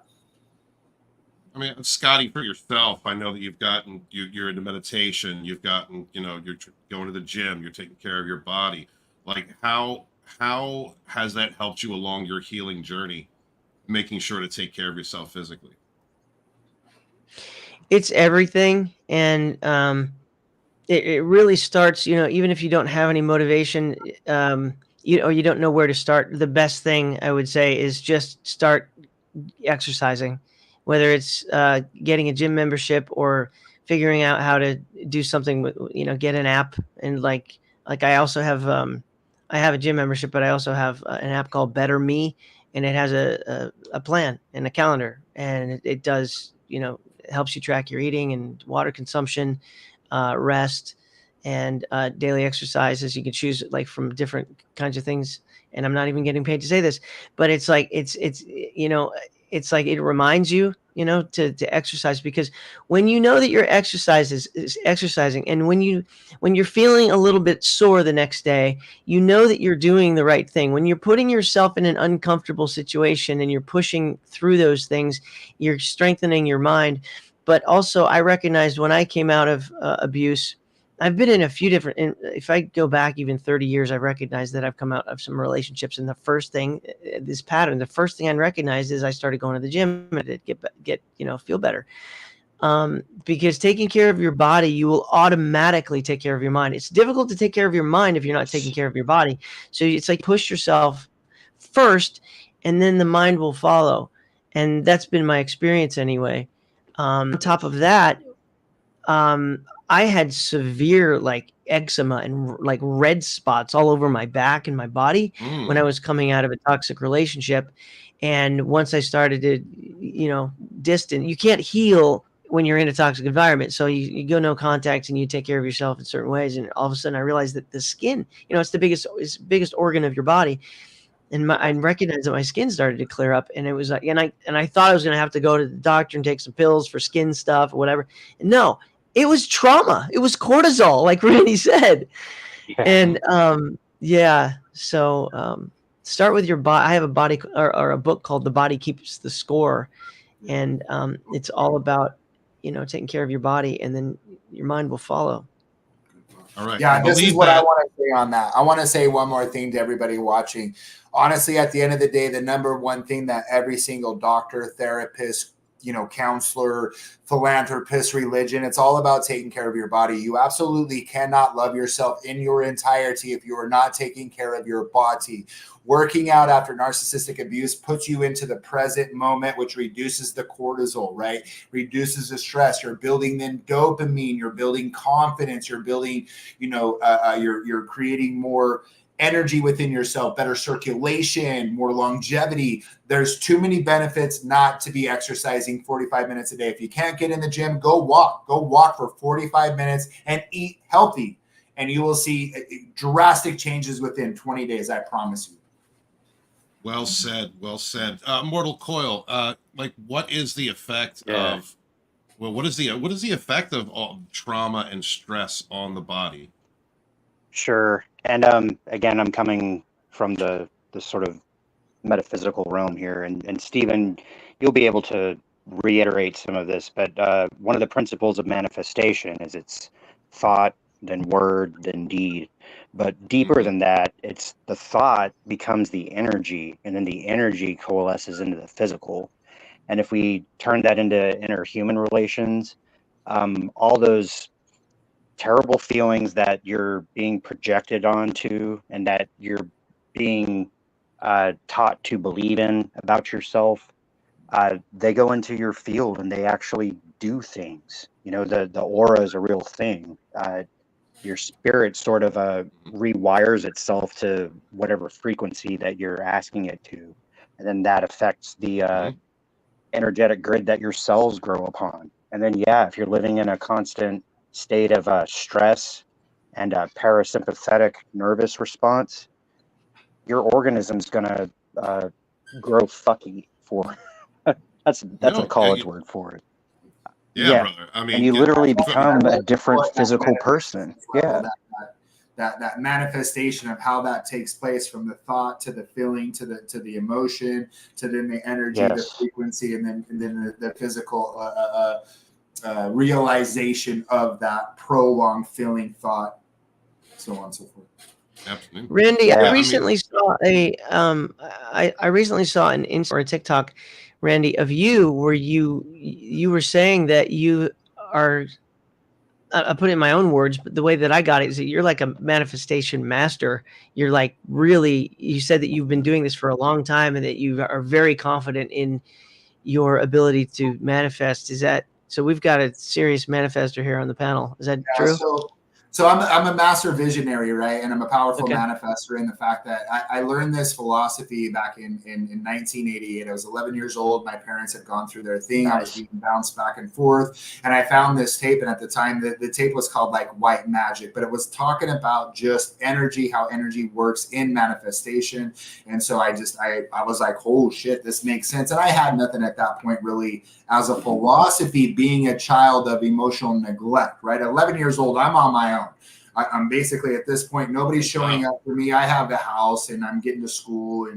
I mean, Scotty, for yourself, I know that you're into meditation, you've gotten, you know, you're going to the gym, you're taking care of your body. Like, how has that helped you along your healing journey, making sure to take care of yourself physically? It's everything. And it really starts, you know, even if you don't have any motivation, you don't know where to start. The best thing I would say is just start exercising. Whether it's getting a gym membership or figuring out how to do something with, you know, get an app. And like I also have, I have a gym membership, but I also have an app called Better Me, and it has a plan and a calendar, and it does, you know, it helps you track your eating and water consumption, rest, and daily exercises. You can choose like from different kinds of things. And I'm not even getting paid to say this, but it's like, it's, you know, it's like, it reminds you, you know, to exercise, because when you know that your exercise is exercising, and when you're feeling a little bit sore the next day, you know that you're doing the right thing. When you're putting yourself in an uncomfortable situation and you're pushing through those things, you're strengthening your mind. But also, I recognized when I came out of abuse, I've been in a few different, if I go back even 30 years, I recognize that I've come out of some relationships. And the first thing, this pattern, the first thing I recognized is I started going to the gym and it get, you know, feel better. Because taking care of your body, you will automatically take care of your mind. It's difficult to take care of your mind if you're not taking care of your body. So it's like push yourself first, and then the mind will follow. And that's been my experience anyway. On top of that, I had severe like eczema and like red spots all over my back and my body when I was coming out of a toxic relationship. And once I started to, distant, you can't heal when you're in a toxic environment. So you go no contact and you take care of yourself in certain ways. And all of a sudden I realized that the skin, it's the biggest organ of your body. And I recognized that my skin started to clear up, and it was like, and I thought I was going to have to go to the doctor and take some pills for skin stuff or whatever. And no, it was trauma. It was cortisol, like Randy said. Yeah. And yeah, so start with your body. I have a body or a book called "The Body Keeps the Score," and it's all about taking care of your body, and then your mind will follow. All right. Yeah, this is what I want to say on that. I want to say one more thing to everybody watching. Honestly, at the end of the day, the number one thing that every single doctor, therapist, counselor, philanthropist, religion, it's all about taking care of your body. You absolutely cannot love yourself in your entirety if you are not taking care of your body. Working out after narcissistic abuse puts you into the present moment, which reduces the cortisol, right? Reduces the stress. You're building then dopamine. You're building confidence. You're building, you're creating more energy within yourself, better circulation, more longevity. There's too many benefits not to be exercising 45 minutes a day. If you can't get in the gym, go walk for 45 minutes and eat healthy. And you will see drastic changes within 20 days. I promise you. Well said. Well said. Mortal Coil. What is the effect of? Well, what is the effect of all trauma and stress on the body? Sure. And again, I'm coming from the sort of metaphysical realm here, and Stephen, you'll be able to reiterate some of this, but one of the principles of manifestation is it's thought, then word, then deed. But deeper than that, it's the thought becomes the energy, and then the energy coalesces into the physical. And if we turn that into interhuman relations, all those terrible feelings that you're being projected onto and that you're being taught to believe in about yourself, they go into your field and they actually do things. The aura is a real thing. Your spirit sort of rewires itself to whatever frequency that you're asking it to, and then that affects the energetic grid that your cells grow upon. And then if you're living in a constant state of stress and a parasympathetic nervous response, your organism's gonna grow fucky for that's a college word for it. Yeah, brother. I mean, and you literally become a different physical person. That manifestation of how that takes place, from the thought to the feeling to the emotion to then the energy, the frequency, and then the physical realization of that prolonged feeling, thought, so on and so forth. Absolutely. Randy, I recently saw I recently saw an Insta or a TikTok, Randy, of you where you were saying that you are, I put it in my own words, but the way that I got it is that you're like a manifestation master. You're like, really, you said that you've been doing this for a long time and that you are very confident in your ability to manifest. Is that so? We've got a serious manifester here on the panel. Is that true? So I'm a master visionary, right? And I'm a powerful manifestor in the fact that I learned this philosophy back in 1988. I was 11 years old. My parents had gone through their thing. I was being bounced back and forth. And I found this tape. And at the time, the tape was called like White Magic, but it was talking about just energy, how energy works in manifestation. And so I was like, oh shit, this makes sense. And I had nothing at that point really as a philosophy, being a child of emotional neglect, right? 11 years old, I'm on my own. I'm basically at this point, nobody's showing up for me. I have the house and I'm getting to school,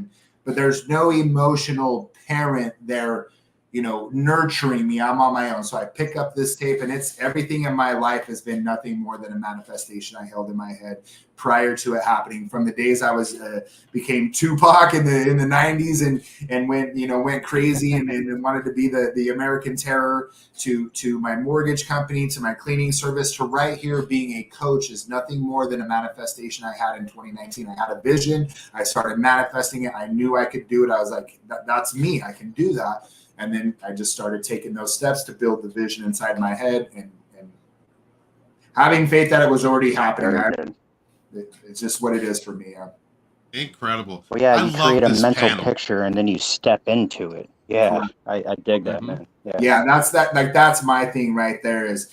but there's no emotional parent there, nurturing me. I'm on my own. So I pick up this tape, and it's everything in my life has been nothing more than a manifestation I held in my head prior to it happening. From the days I was became Tupac in the 90s and went crazy and wanted to be the American terror, to my mortgage company, to my cleaning service, to right here being a coach is nothing more than a manifestation I had in 2019. I had a vision. I started manifesting it. I knew I could do it. I was like, that's me. I can do that. And then I just started taking those steps to build the vision inside my head and having faith that it was already happening. It's just what it is for me. Incredible. Well, yeah, I you love create a this mental panel. picture and then you step into it. Yeah, I dig that, man. Yeah, that's my thing right there is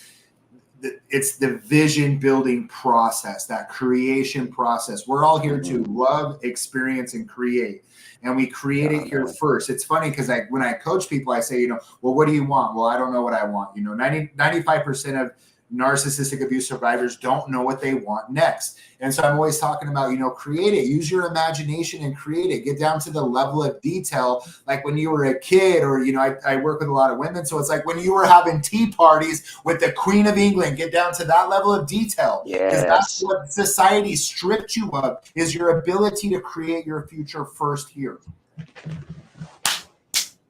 it's the vision building process, that creation process. We're all here to love, experience, and create. And we create it here first. It's funny because when I coach people, I say, well, what do you want? Well, I don't know what I want. 95% of narcissistic abuse survivors don't know what they want next. And so I'm always talking about, create it, use your imagination and create it, get down to the level of detail. Like when you were a kid, or, I work with a lot of women. So it's like when you were having tea parties with the Queen of England, get down to that level of detail. Because that's what society stripped you of, is your ability to create your future first here.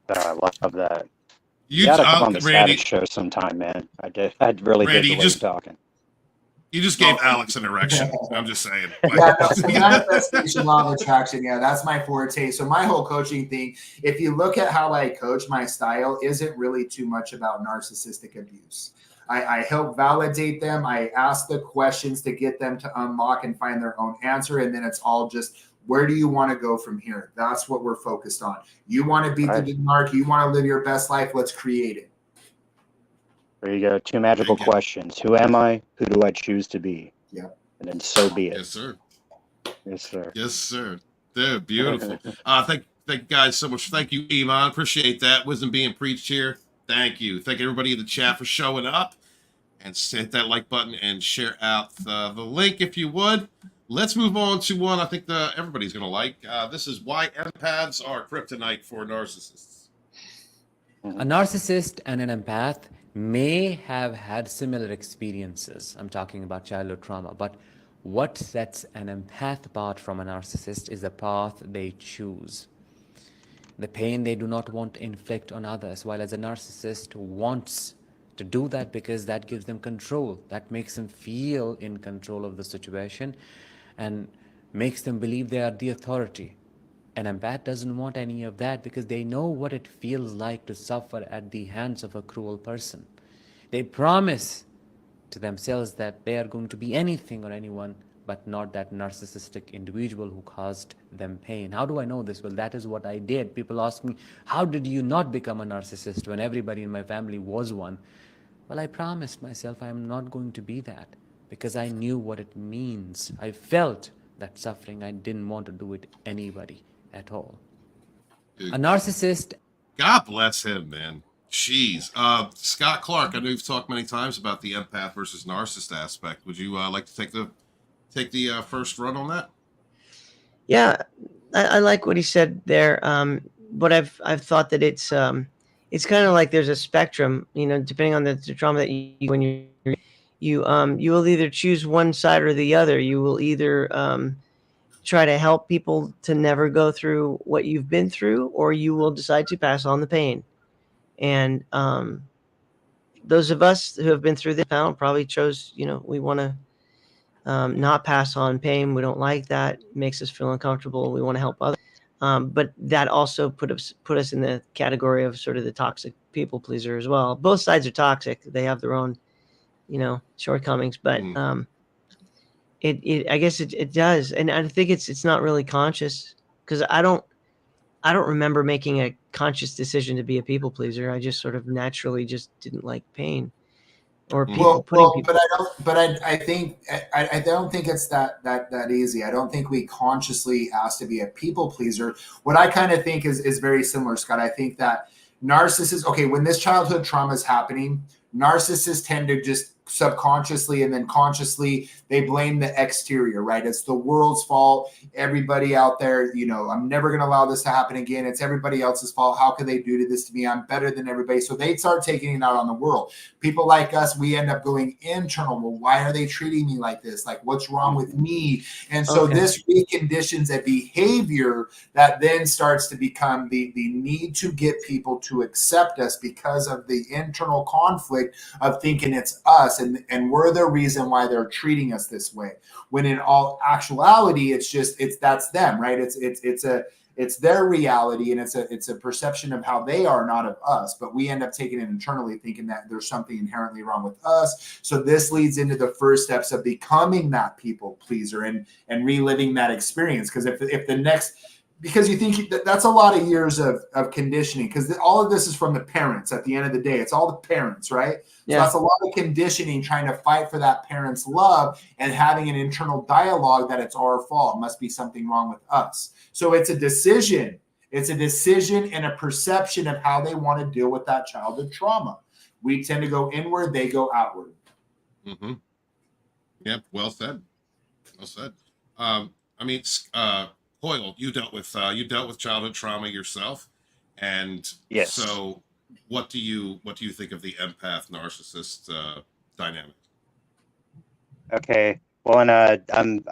I love that. You gotta come on the Randy, Savage show sometime, man. I really Randy, dig the way you're talking. You just gave Alex an erection. I'm just saying. The manifestation, law of attraction. Yeah, that's my forte. So my whole coaching thing, if you look at how I coach, my style isn't really too much about narcissistic abuse. I help validate them. I ask the questions to get them to unlock and find their own answer. And then it's all just, where do you want to go from here? That's what we're focused on. You want to beat the mark. You want to live your best life. Let's create it. There you go. 2 magical questions. Who am I? Who do I choose to be? Yeah. And then so be it. Yes, sir. Yes, sir. Yes, sir. They're beautiful. Thank you guys so much. Thank you, Iman. Appreciate that. Wisdom being preached here. Thank you. Thank everybody in the chat for showing up. And hit that like button and share out the link if you would. Let's move on to one I think everybody's going to like. This is why empaths are kryptonite for narcissists. A narcissist and an empath may have had similar experiences. I'm talking about childhood trauma. But what sets an empath apart from a narcissist is the path they choose. The pain they do not want to inflict on others, while as a narcissist wants to do that because that gives them control. That makes them feel in control of the situation and makes them believe they are the authority. An empath doesn't want any of that because they know what it feels like to suffer at the hands of a cruel person. They promise to themselves that they are going to be anything or anyone but not that narcissistic individual who caused them pain. How do I know this? Well, that is what I did. People ask me, how did you not become a narcissist when everybody in my family was one? Well, I promised myself I am not going to be that because I knew what it means. I felt that suffering. I didn't want to do it to anybody at all. A narcissist. God bless him, man. Jeez. Scott Clark, I know you've talked many times about the empath versus narcissist aspect. Would you like to take the first run on that? Yeah, I like what he said there. But I've thought that it's kind of like there's a spectrum, depending on the trauma that you will either choose one side or the other. You will either try to help people to never go through what you've been through, or you will decide to pass on the pain. And those of us who have been through this panel probably chose, we want to not pass on pain. We don't like that. It makes us feel uncomfortable. We want to help others. But that also put us in the category of sort of the toxic people pleaser as well. Both sides are toxic. They have their own, shortcomings, but I guess it does. And I think it's not really conscious, because I don't remember making a conscious decision to be a people pleaser. I just sort of naturally just didn't like pain or people putting people. But I don't think it's that easy. I don't think we consciously ask to be a people pleaser. What I kind of think is very similar, Scott. I think that narcissists, when this childhood trauma is happening, narcissists tend to just subconsciously and then consciously they blame the exterior, right? It's the world's fault. Everybody out there, you know, I'm never going to allow this to happen again. It's everybody else's fault. How could they do this to me? I'm better than everybody. So they start taking it out on the world. People like us, we end up going internal. Well, why are they treating me like this? Like, what's wrong with me? And so this reconditions a behavior that then starts to become the need to get people to accept us because of the internal conflict of thinking it's us and we're the reason why they're treating us this way, when in all actuality that's them, right? It's their reality, and it's a perception of how they are, not of us. But we end up taking it internally, thinking that there's something inherently wrong with us. So this leads into the first steps of becoming that people pleaser and reliving that experience. Because if the next, because you think that's a lot of years of conditioning, because all of this is from the parents. At the end of the day, it's all the parents, right? Yeah. So that's a lot of conditioning, trying to fight for that parent's love and having an internal dialogue that it's our fault. It must be something wrong with us. So it's a decision. It's a decision and a perception of how they want to deal with that childhood trauma. We tend to go inward, they go outward. Mm-hmm. Yeah, well said. Well said. Hoyle, you dealt with childhood trauma yourself, and yes. So what do you think of the empath narcissist dynamic? Okay, well, and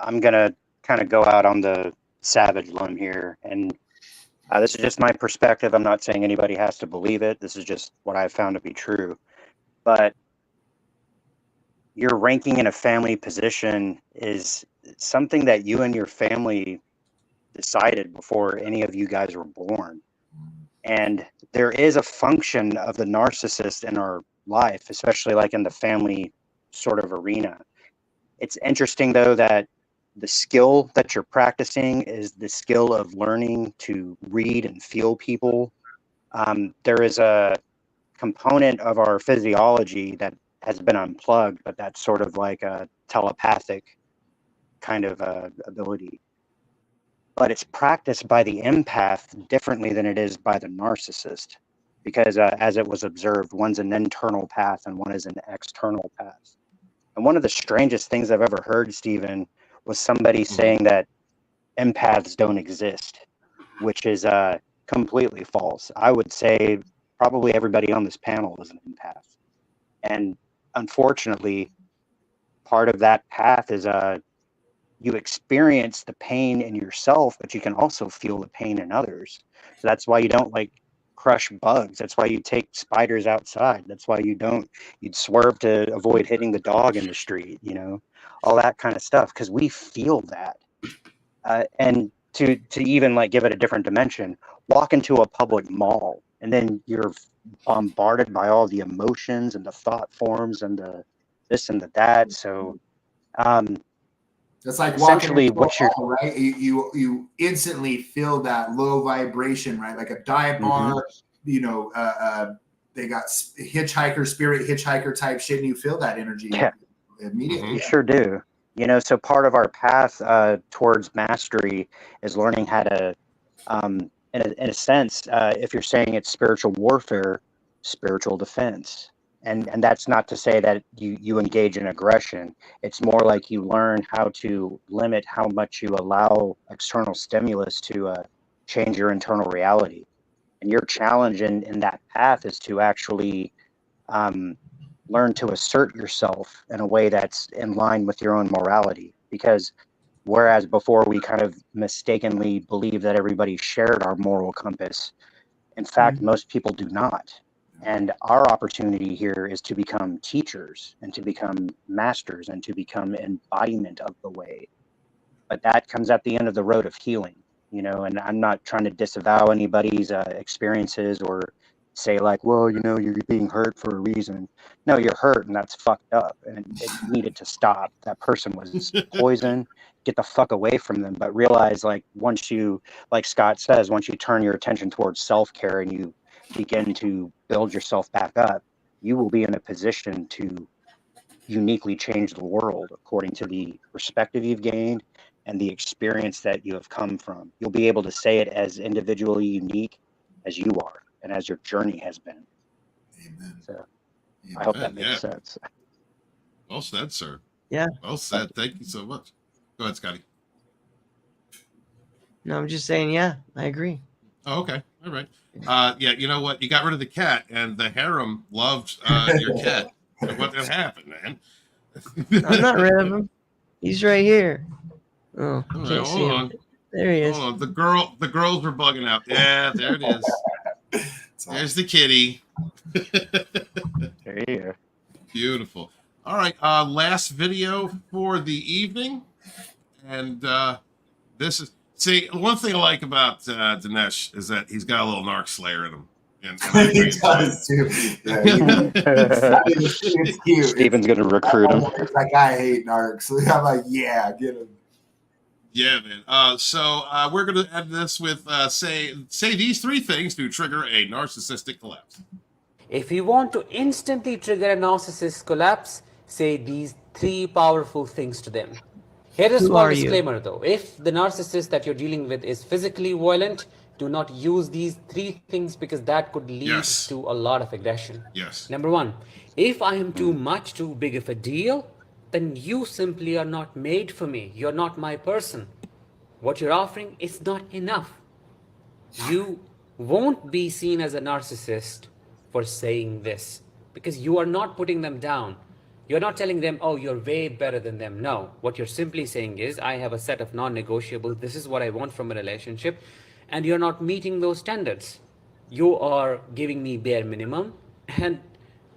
I'm gonna kind of go out on the savage limb here, and this is just my perspective. I'm not saying anybody has to believe it. This is just what I've found to be true. But your ranking in a family position is something that you and your family decided before any of you guys were born. And there is a function of the narcissist in our life, especially like in the family sort of arena. It's interesting, though, that the skill that you're practicing is the skill of learning to read and feel people. There is a component of our physiology that has been unplugged, but that's sort of like a telepathic kind of ability. But it's practiced by the empath differently than it is by the narcissist, because as it was observed, one's an internal path and one is an external path. And one of the strangest things I've ever heard, Stephen, was somebody saying that empaths don't exist, which is completely false. I would say probably everybody on this panel is an empath. And unfortunately, part of that path is you experience the pain in yourself, but you can also feel the pain in others. So that's why you don't like crush bugs. That's why you take spiders outside. That's why you'd swerve to avoid hitting the dog in the street, you know, all that kind of stuff, because we feel that. And to even like give it a different dimension, walk into a public mall and then you're bombarded by all the emotions and the thought forms and the this and the that. So it's like essentially walking into a mall, right? You instantly feel that low vibration, right? Like a dive bar, you know, they got spirit hitchhiker type shit, and you feel that energy immediately. You sure do. You know, so part of our path towards mastery is learning how to, in a sense, if you're saying it's spiritual warfare, spiritual defense. And that's not to say that you engage in aggression. It's more like you learn how to limit how much you allow external stimulus to change your internal reality. And your challenge in that path is to actually learn to assert yourself in a way that's in line with your own morality. Because whereas before we kind of mistakenly believed that everybody shared our moral compass, in fact, most people do not. And our opportunity here is to become teachers and to become masters and to become embodiment of the way. But that comes at the end of the road of healing, you know, and I'm not trying to disavow anybody's experiences or say like, well, you know, you're being hurt for a reason. No, you're hurt and that's fucked up and it needed to stop. That person was poison. Get the fuck away from them. But realize like once you, like Scott says, once you turn your attention towards self-care and you begin to build yourself back up, you will be in a position to uniquely change the world according to the perspective you've gained and the experience that you have come from. You'll be able to say it as individually unique as you are and as your journey has been. Amen. So I hope that makes sense. Well said, sir. Yeah. Well said. Thank you so much. Go ahead, Scotty. No, I'm just saying, yeah, I agree. Oh, okay. All right. Yeah, you know what? You got rid of the cat, and the harem loved your cat. What happened, man? I'm not rid of him. He's right here. Oh, All right, can't see hold him. on. There he is. Hold on. The girls were bugging out. Yeah, there it is. There's the kitty. There you go. Beautiful. All right. Last video for the evening. And this is, see, one thing I like about Dinesh is that he's got a little narc slayer in him. And He does too. Yeah, it's cute. Steven's gonna recruit him. It's like, I hate narcs. I'm like, yeah, get him. Yeah, man. So we're going to end this with say these 3 things to trigger a narcissistic collapse. If you want to instantly trigger a narcissist collapse, say these 3 powerful things to them. Here is Who one are you? disclaimer though. If the narcissist that you're dealing with is physically violent, do not use these 3 things because that could lead Yes. to a lot of aggression. Yes. Number 1, if I am too much, too big of a deal, then you simply are not made for me. You're not my person. What you're offering is not enough. You won't be seen as a narcissist for saying this because you are not putting them down. You're not telling them, oh, you're way better than them. No, what you're simply saying is, I have a set of non-negotiables. This is what I want from a relationship. And you're not meeting those standards. You are giving me bare minimum and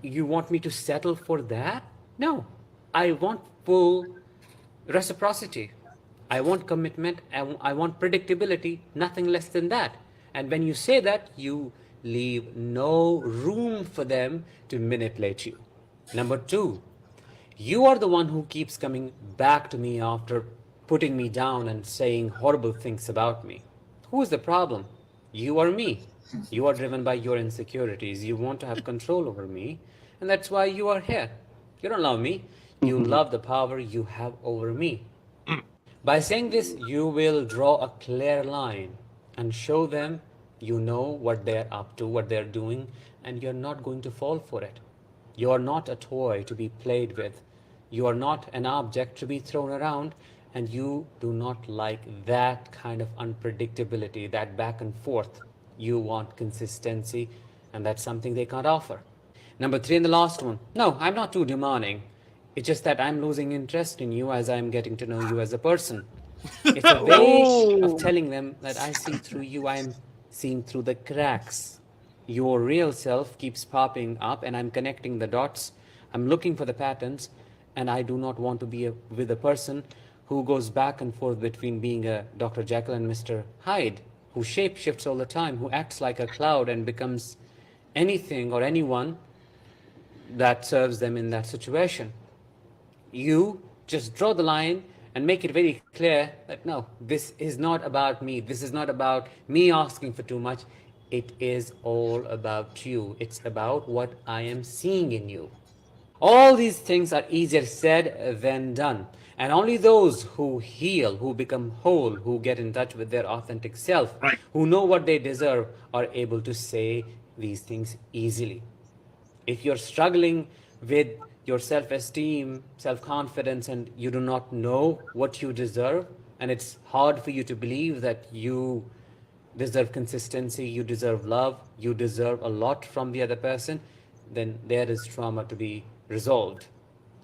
you want me to settle for that? No, I want full reciprocity. I want commitment, I want predictability, nothing less than that. And when you say that, you leave no room for them to manipulate you. Number 2, you are the one who keeps coming back to me after putting me down and saying horrible things about me. Who is the problem? You or me? You are driven by your insecurities. You want to have control over me, and that's why you are here. You don't love me. You love the power you have over me. By saying this, you will draw a clear line and show them you know what they're up to, what they're doing, and you're not going to fall for it. You are not a toy to be played with. You are not an object to be thrown around, and you do not like that kind of unpredictability, that back and forth. You want consistency, and that's something they can't offer. Number 3 and the last one. No, I'm not too demanding. It's just that I'm losing interest in you as I'm getting to know you as a person. It's a way of telling them that I see through you, I am seeing through the cracks. Your real self keeps popping up and I'm connecting the dots. I'm looking for the patterns, and I do not want to be with a person who goes back and forth between being a Dr. Jekyll and Mr. Hyde, who shape shifts all the time, who acts like a cloud and becomes anything or anyone that serves them in that situation. You just draw the line and make it very clear that no, this is not about me. This is not about me asking for too much. It is all about you. It's about what I am seeing in you. All these things are easier said than done. And only those who heal, who become whole, who get in touch with their authentic self, Right. who know what they deserve, are able to say these things easily. If you're struggling with your self-esteem, self-confidence, and you do not know what you deserve, and it's hard for you to believe that you deserve consistency, you deserve love, you deserve a lot from the other person, then there is trauma to be resolved.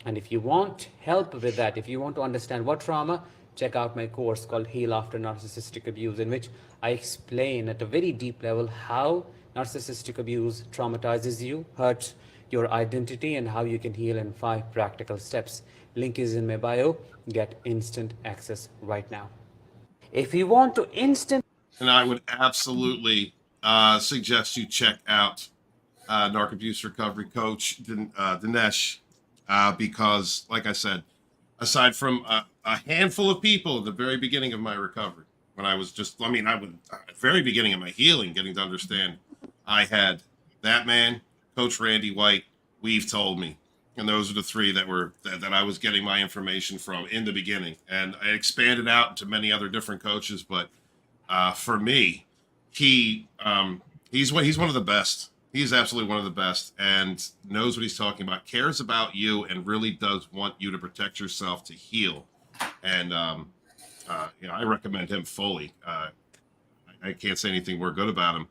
And if you want help with that, if you want to understand what trauma, check out my course called Heal After Narcissistic Abuse, in which I explain at a very deep level how narcissistic abuse traumatizes you, hurts your identity, and how you can heal in 5 practical steps. Link is in my bio. Get instant access right now. If you want to instant... And I would absolutely suggest you check out Narc Abuse Recovery Coach Dinesh, because, like I said, aside from a handful of people at the very beginning of my recovery, when I was just, I was at the very beginning of my healing, getting to understand, I had that man, Coach Randy White, We've Told Me. And those are the 3 that I was getting my information from in the beginning. And I expanded out into many other different coaches, but for me, he's one of the best. He's absolutely one of the best and knows what he's talking about, cares about you, and really does want you to protect yourself to heal. And I recommend him fully. I can't say anything more good about him.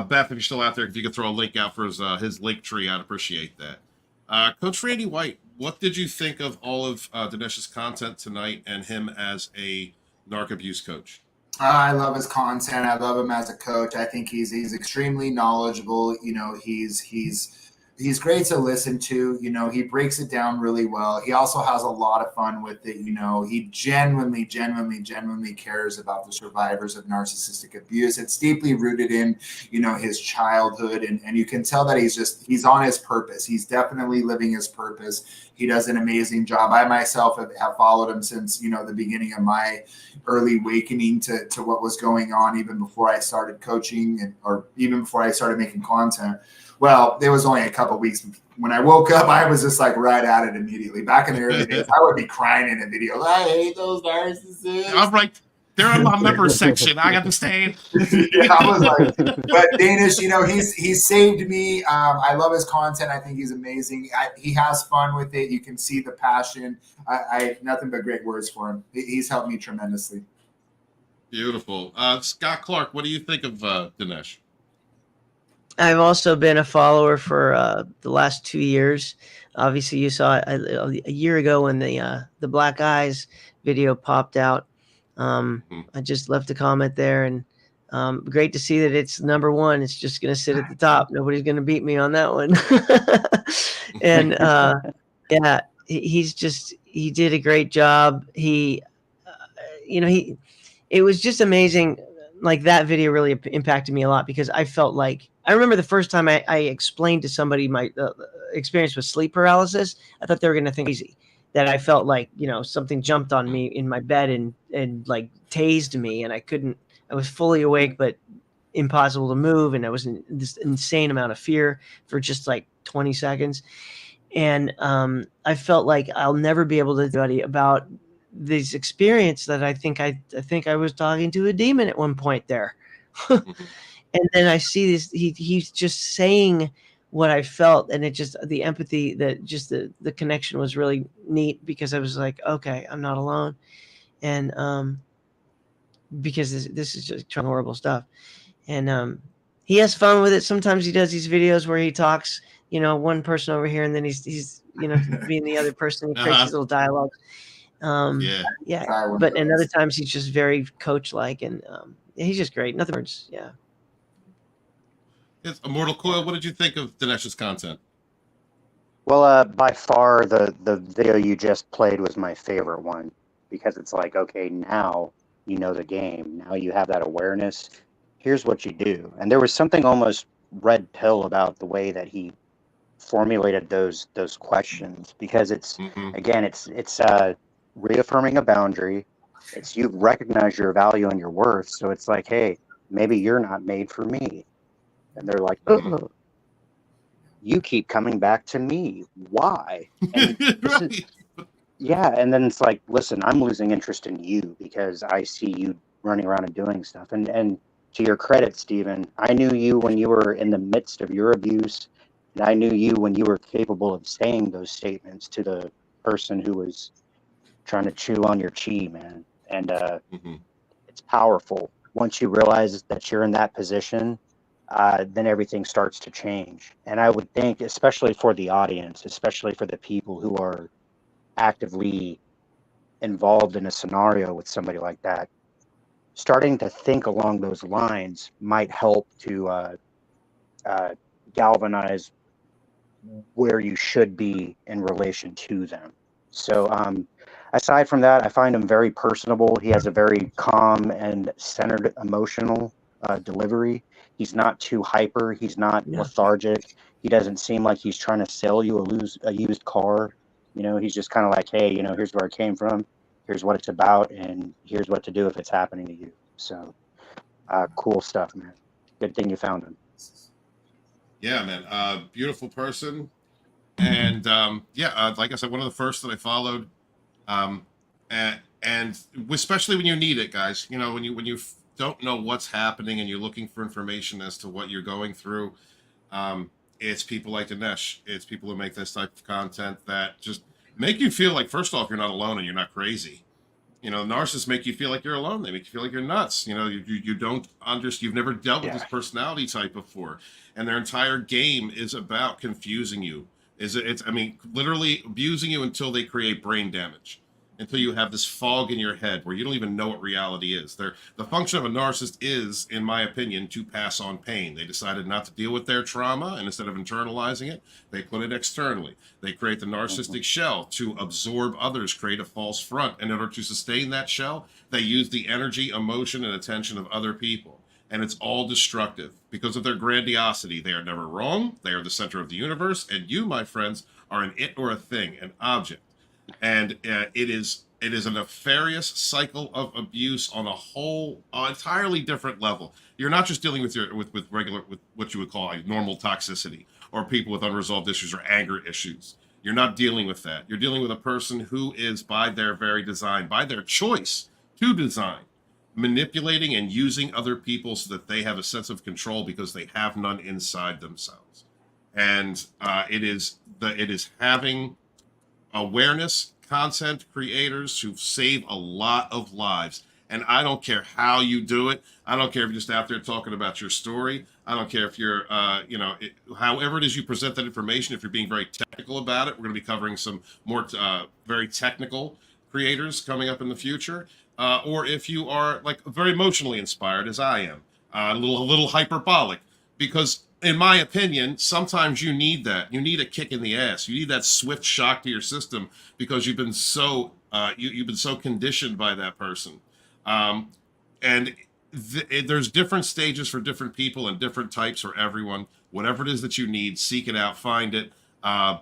Beth, if you're still out there, if you could throw a link out for his link tree, I'd appreciate that. Coach Randy White, what did you think of all of Danish's content tonight and him as a narc abuse coach? I love his content. I love him as a coach. I think he's extremely knowledgeable. He's great to listen to. He breaks it down really well. He also has a lot of fun with it. He genuinely cares about the survivors of narcissistic abuse. It's deeply rooted in, his childhood. And you can tell that he's on his purpose. He's definitely living his purpose. He does an amazing job. I myself have followed him since, the beginning of my early awakening to what was going on, even before I started coaching or even before I started making content. Well, there was only a couple of weeks. When I woke up, I was just like right at it immediately. Back in the early days, I would be crying in a video. I hate those narcissists. I'm right. They're in my member section. I understand. Yeah, I was like, but Danish, he's saved me. I love his content. I think he's amazing. He has fun with it. You can see the passion. I nothing but great words for him. He's helped me tremendously. Beautiful. Scott Clark, what do you think of Dinesh? I've also been a follower for the last 2 years. Obviously, you saw a year ago when the Black Eyes video popped out. I just left a comment there, and great to see that it's number one. It's just going to sit at the top. Nobody's going to beat me on that one. And yeah, he did a great job. It was just amazing. Like, that video really impacted me a lot, because I felt like, I remember the first time I explained to somebody my experience with sleep paralysis. I thought they were going to think crazy, that I felt like, something jumped on me in my bed and like tased me, and I was fully awake, but impossible to move. And I was in this insane amount of fear for just like 20 seconds. And I felt like I'll never be able to do about this experience, that I think I was talking to a demon at one point there. And then I see this, he's just saying what I felt, and it just, the empathy, that just the connection was really neat, because I was like, okay, I'm not alone. And because this is just horrible stuff. And he has fun with it. Sometimes he does these videos where he talks, one person over here, and then he's being the other person. He creates these little dialogues. Yeah. But and other times he's just very coach-like, and he's just great. Nothing words. Yeah. Yes, Immortal Coil, what did you think of Dinesh's content? Well, by far the video you just played was my favorite one, because it's like, okay, now you know the game. Now you have that awareness. Here's what you do. And there was something almost red pill about the way that he formulated those questions, because it's again, it's reaffirming a boundary. It's, you recognize your value and your worth. So it's like, hey, maybe you're not made for me. And they're like, oh, you keep coming back to me. Why? And Right. yeah, and then it's like, listen, I'm losing interest in you because I see you running around and doing stuff. And to your credit, Stephen, I knew you when you were in the midst of your abuse, and I knew you when you were capable of saying those statements to the person who was trying to chew on your chi, man. And it's powerful. Once you realize that you're in that position, then everything starts to change. And I would think, especially for the audience, especially for the people who are actively involved in a scenario with somebody like that, starting to think along those lines might help to galvanize where you should be in relation to them. So aside from that, I find him very personable. He has a very calm and centered emotional delivery. He's not too hyper. He's not lethargic. He doesn't seem like he's trying to sell you a used car. He's just kind of like, hey, here's where I came from. Here's what it's about. And here's what to do if it's happening to you. So cool stuff, man. Good thing you found him. Yeah, man. Beautiful person. And like I said, one of the first that I followed. And especially when you need it, guys, when you don't know what's happening and you're looking for information as to what you're going through, It's people like Danish. It's people who make this type of content that just make you feel like, first off, you're not alone and you're not crazy. You know, narcissists make you feel like you're alone. They make you feel like you're nuts. You know, you don't understand. You've never dealt with this personality type before, and their entire game is about confusing you. I mean, literally abusing you until they create brain damage, until you have this fog in your head where you don't even know what reality is. The function of a narcissist is, in my opinion, to pass on pain. They decided not to deal with their trauma, and instead of internalizing it, they put it externally. They create the narcissistic shell to absorb others, create a false front. And in order to sustain that shell, they use the energy, emotion, and attention of other people. And it's all destructive. Because of their grandiosity, they are never wrong. They are the center of the universe. And you, my friends, are an it or a thing, an object. And it is a nefarious cycle of abuse on a whole entirely different level. You're not just dealing with with what you would call a normal toxicity or people with unresolved issues or anger issues. You're not dealing with that. You're dealing with a person who is, by their very design, by their choice to design, manipulating and using other people so that they have a sense of control because they have none inside themselves. And it is having awareness content creators who save a lot of lives. And I don't care how you do it. I don't care if you're just out there talking about your story. I don't care if you're, however it is you present that information, if you're being very technical about it. We're going to be covering some more very technical creators coming up in the future. Or if you are like very emotionally inspired, as I am, a little hyperbolic, because in my opinion, sometimes you need that. You need a kick in the ass. You need that swift shock to your system because you've been so you've been so conditioned by that person. And there's different stages for different people and different types for everyone. Whatever it is that you need, seek it out, find it,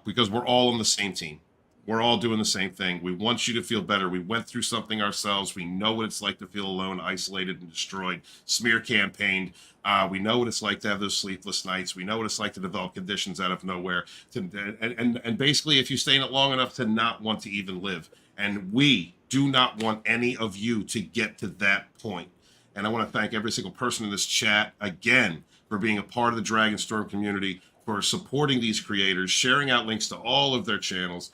because we're all on the same team. We're all doing the same thing. We want you to feel better. We went through something ourselves. We know what it's like to feel alone, isolated, and destroyed, smear campaigned. We know what it's like to have those sleepless nights. We know what it's like to develop conditions out of nowhere. And basically, if you stay in it long enough to not want to even live. And we do not want any of you to get to that point. And I want to thank every single person in this chat again for being a part of the Dragonstorm community, for supporting these creators, sharing out links to all of their channels,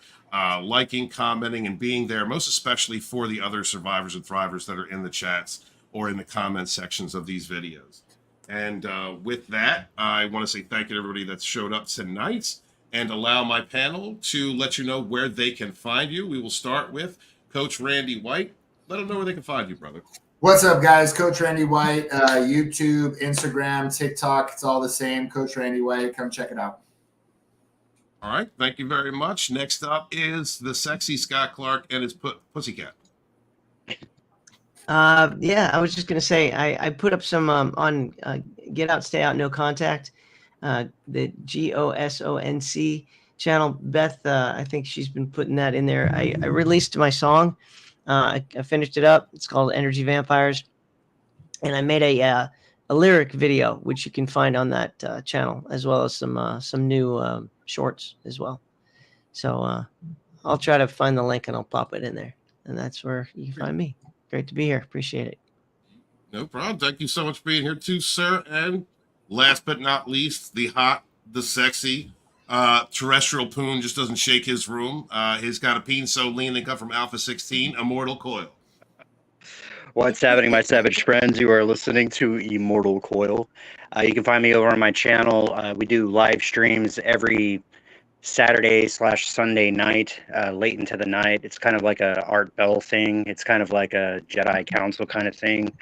liking, commenting, and being there, most especially for the other survivors and thrivers that are in the chats or in the comment sections of these videos. And with that, I want to say thank you to everybody that showed up tonight and allow my panel to let you know where they can find you. We will start with Coach Randy White. Let them know where they can find you, brother. What's up, guys? Coach Randy White, YouTube, Instagram, TikTok. It's all the same. Coach Randy White. Come check it out. All right. Thank you very much. Next up is the sexy Scott Clark and his Pussycat. Yeah, I was just gonna say I put up some on Get Out, Stay Out, No Contact, the GOSONC channel. Beth, I think she's been putting that in there. I released my song. I finished it up. It's called Energy Vampires, and I made a lyric video, which you can find on that channel, as well as some new shorts as well. So I'll try to find the link and I'll pop it in there, and that's where you can find me. Great to be here. Appreciate it. No problem. Thank you so much for being here too, sir. And last but not least, the hot, the sexy, terrestrial poon just doesn't shake his room. He's got a peen so lean they come from Alpha 16, Immortal Coil. What's happening, my savage friends? You are listening to Immortal Coil. You can find me over on my channel. We do live streams every Saturday/Sunday night, late into the night. It's kind of like a Art Bell thing. It's kind of like a Jedi Council kind of thing,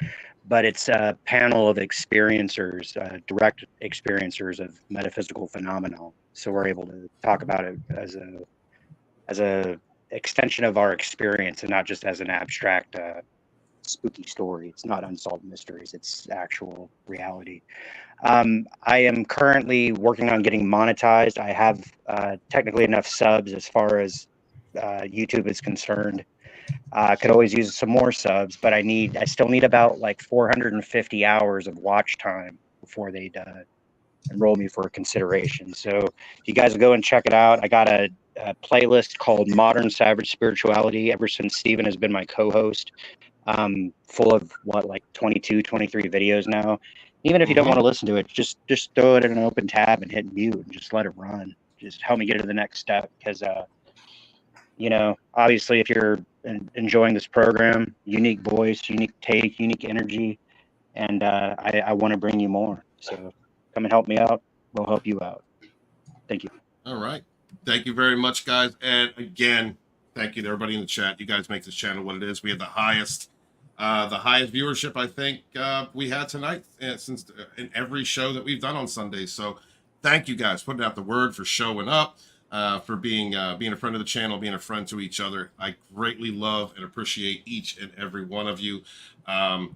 but it's a panel of experiencers, direct experiencers of metaphysical phenomena. So we're able to talk about it as a extension of our experience and not just as an abstract spooky story. It's not unsolved mysteries. It's actual reality. I am currently working on getting monetized. I have technically enough subs as far as YouTube is concerned. I could always use some more subs, but I still need about like 450 hours of watch time before they'd enroll me for consideration. So if you guys go and check it out, I got a playlist called Modern Savage Spirituality ever since Steven has been my co-host, full of like 22, 23 videos now. Even if you don't want to listen to it, just throw it in an open tab and hit mute and just let it run. Just help me get to the next step, because you know, obviously, if you're enjoying this program, unique voice, unique take, unique energy, and I want to bring you more. So come and help me out. We'll help you out. Thank you. All right. Thank you very much, guys. And again, thank you to everybody in the chat. You guys make this channel what it is. We had the highest viewership I think we had tonight since in every show that we've done on Sundays. So thank you guys putting out the word, for showing up, for being a friend of the channel, being a friend to each other. I greatly love and appreciate each and every one of you. I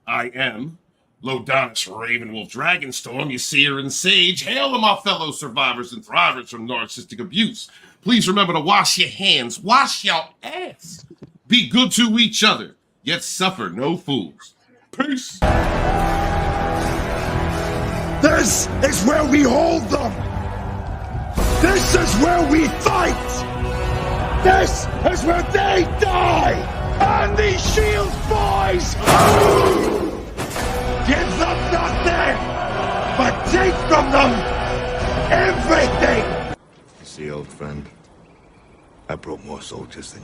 am Lodonis Ravenwolf Dragonstorm, you seer and sage. Hail to my fellow survivors and thrivers from narcissistic abuse. Please remember to wash your hands, wash your ass. Be good to each other, yet suffer no fools. Peace. This is where we hold them. This is where we fight. This is where they die. And these shields, boys. Give them nothing, but take from them everything. See, old friend, I brought more soldiers than you.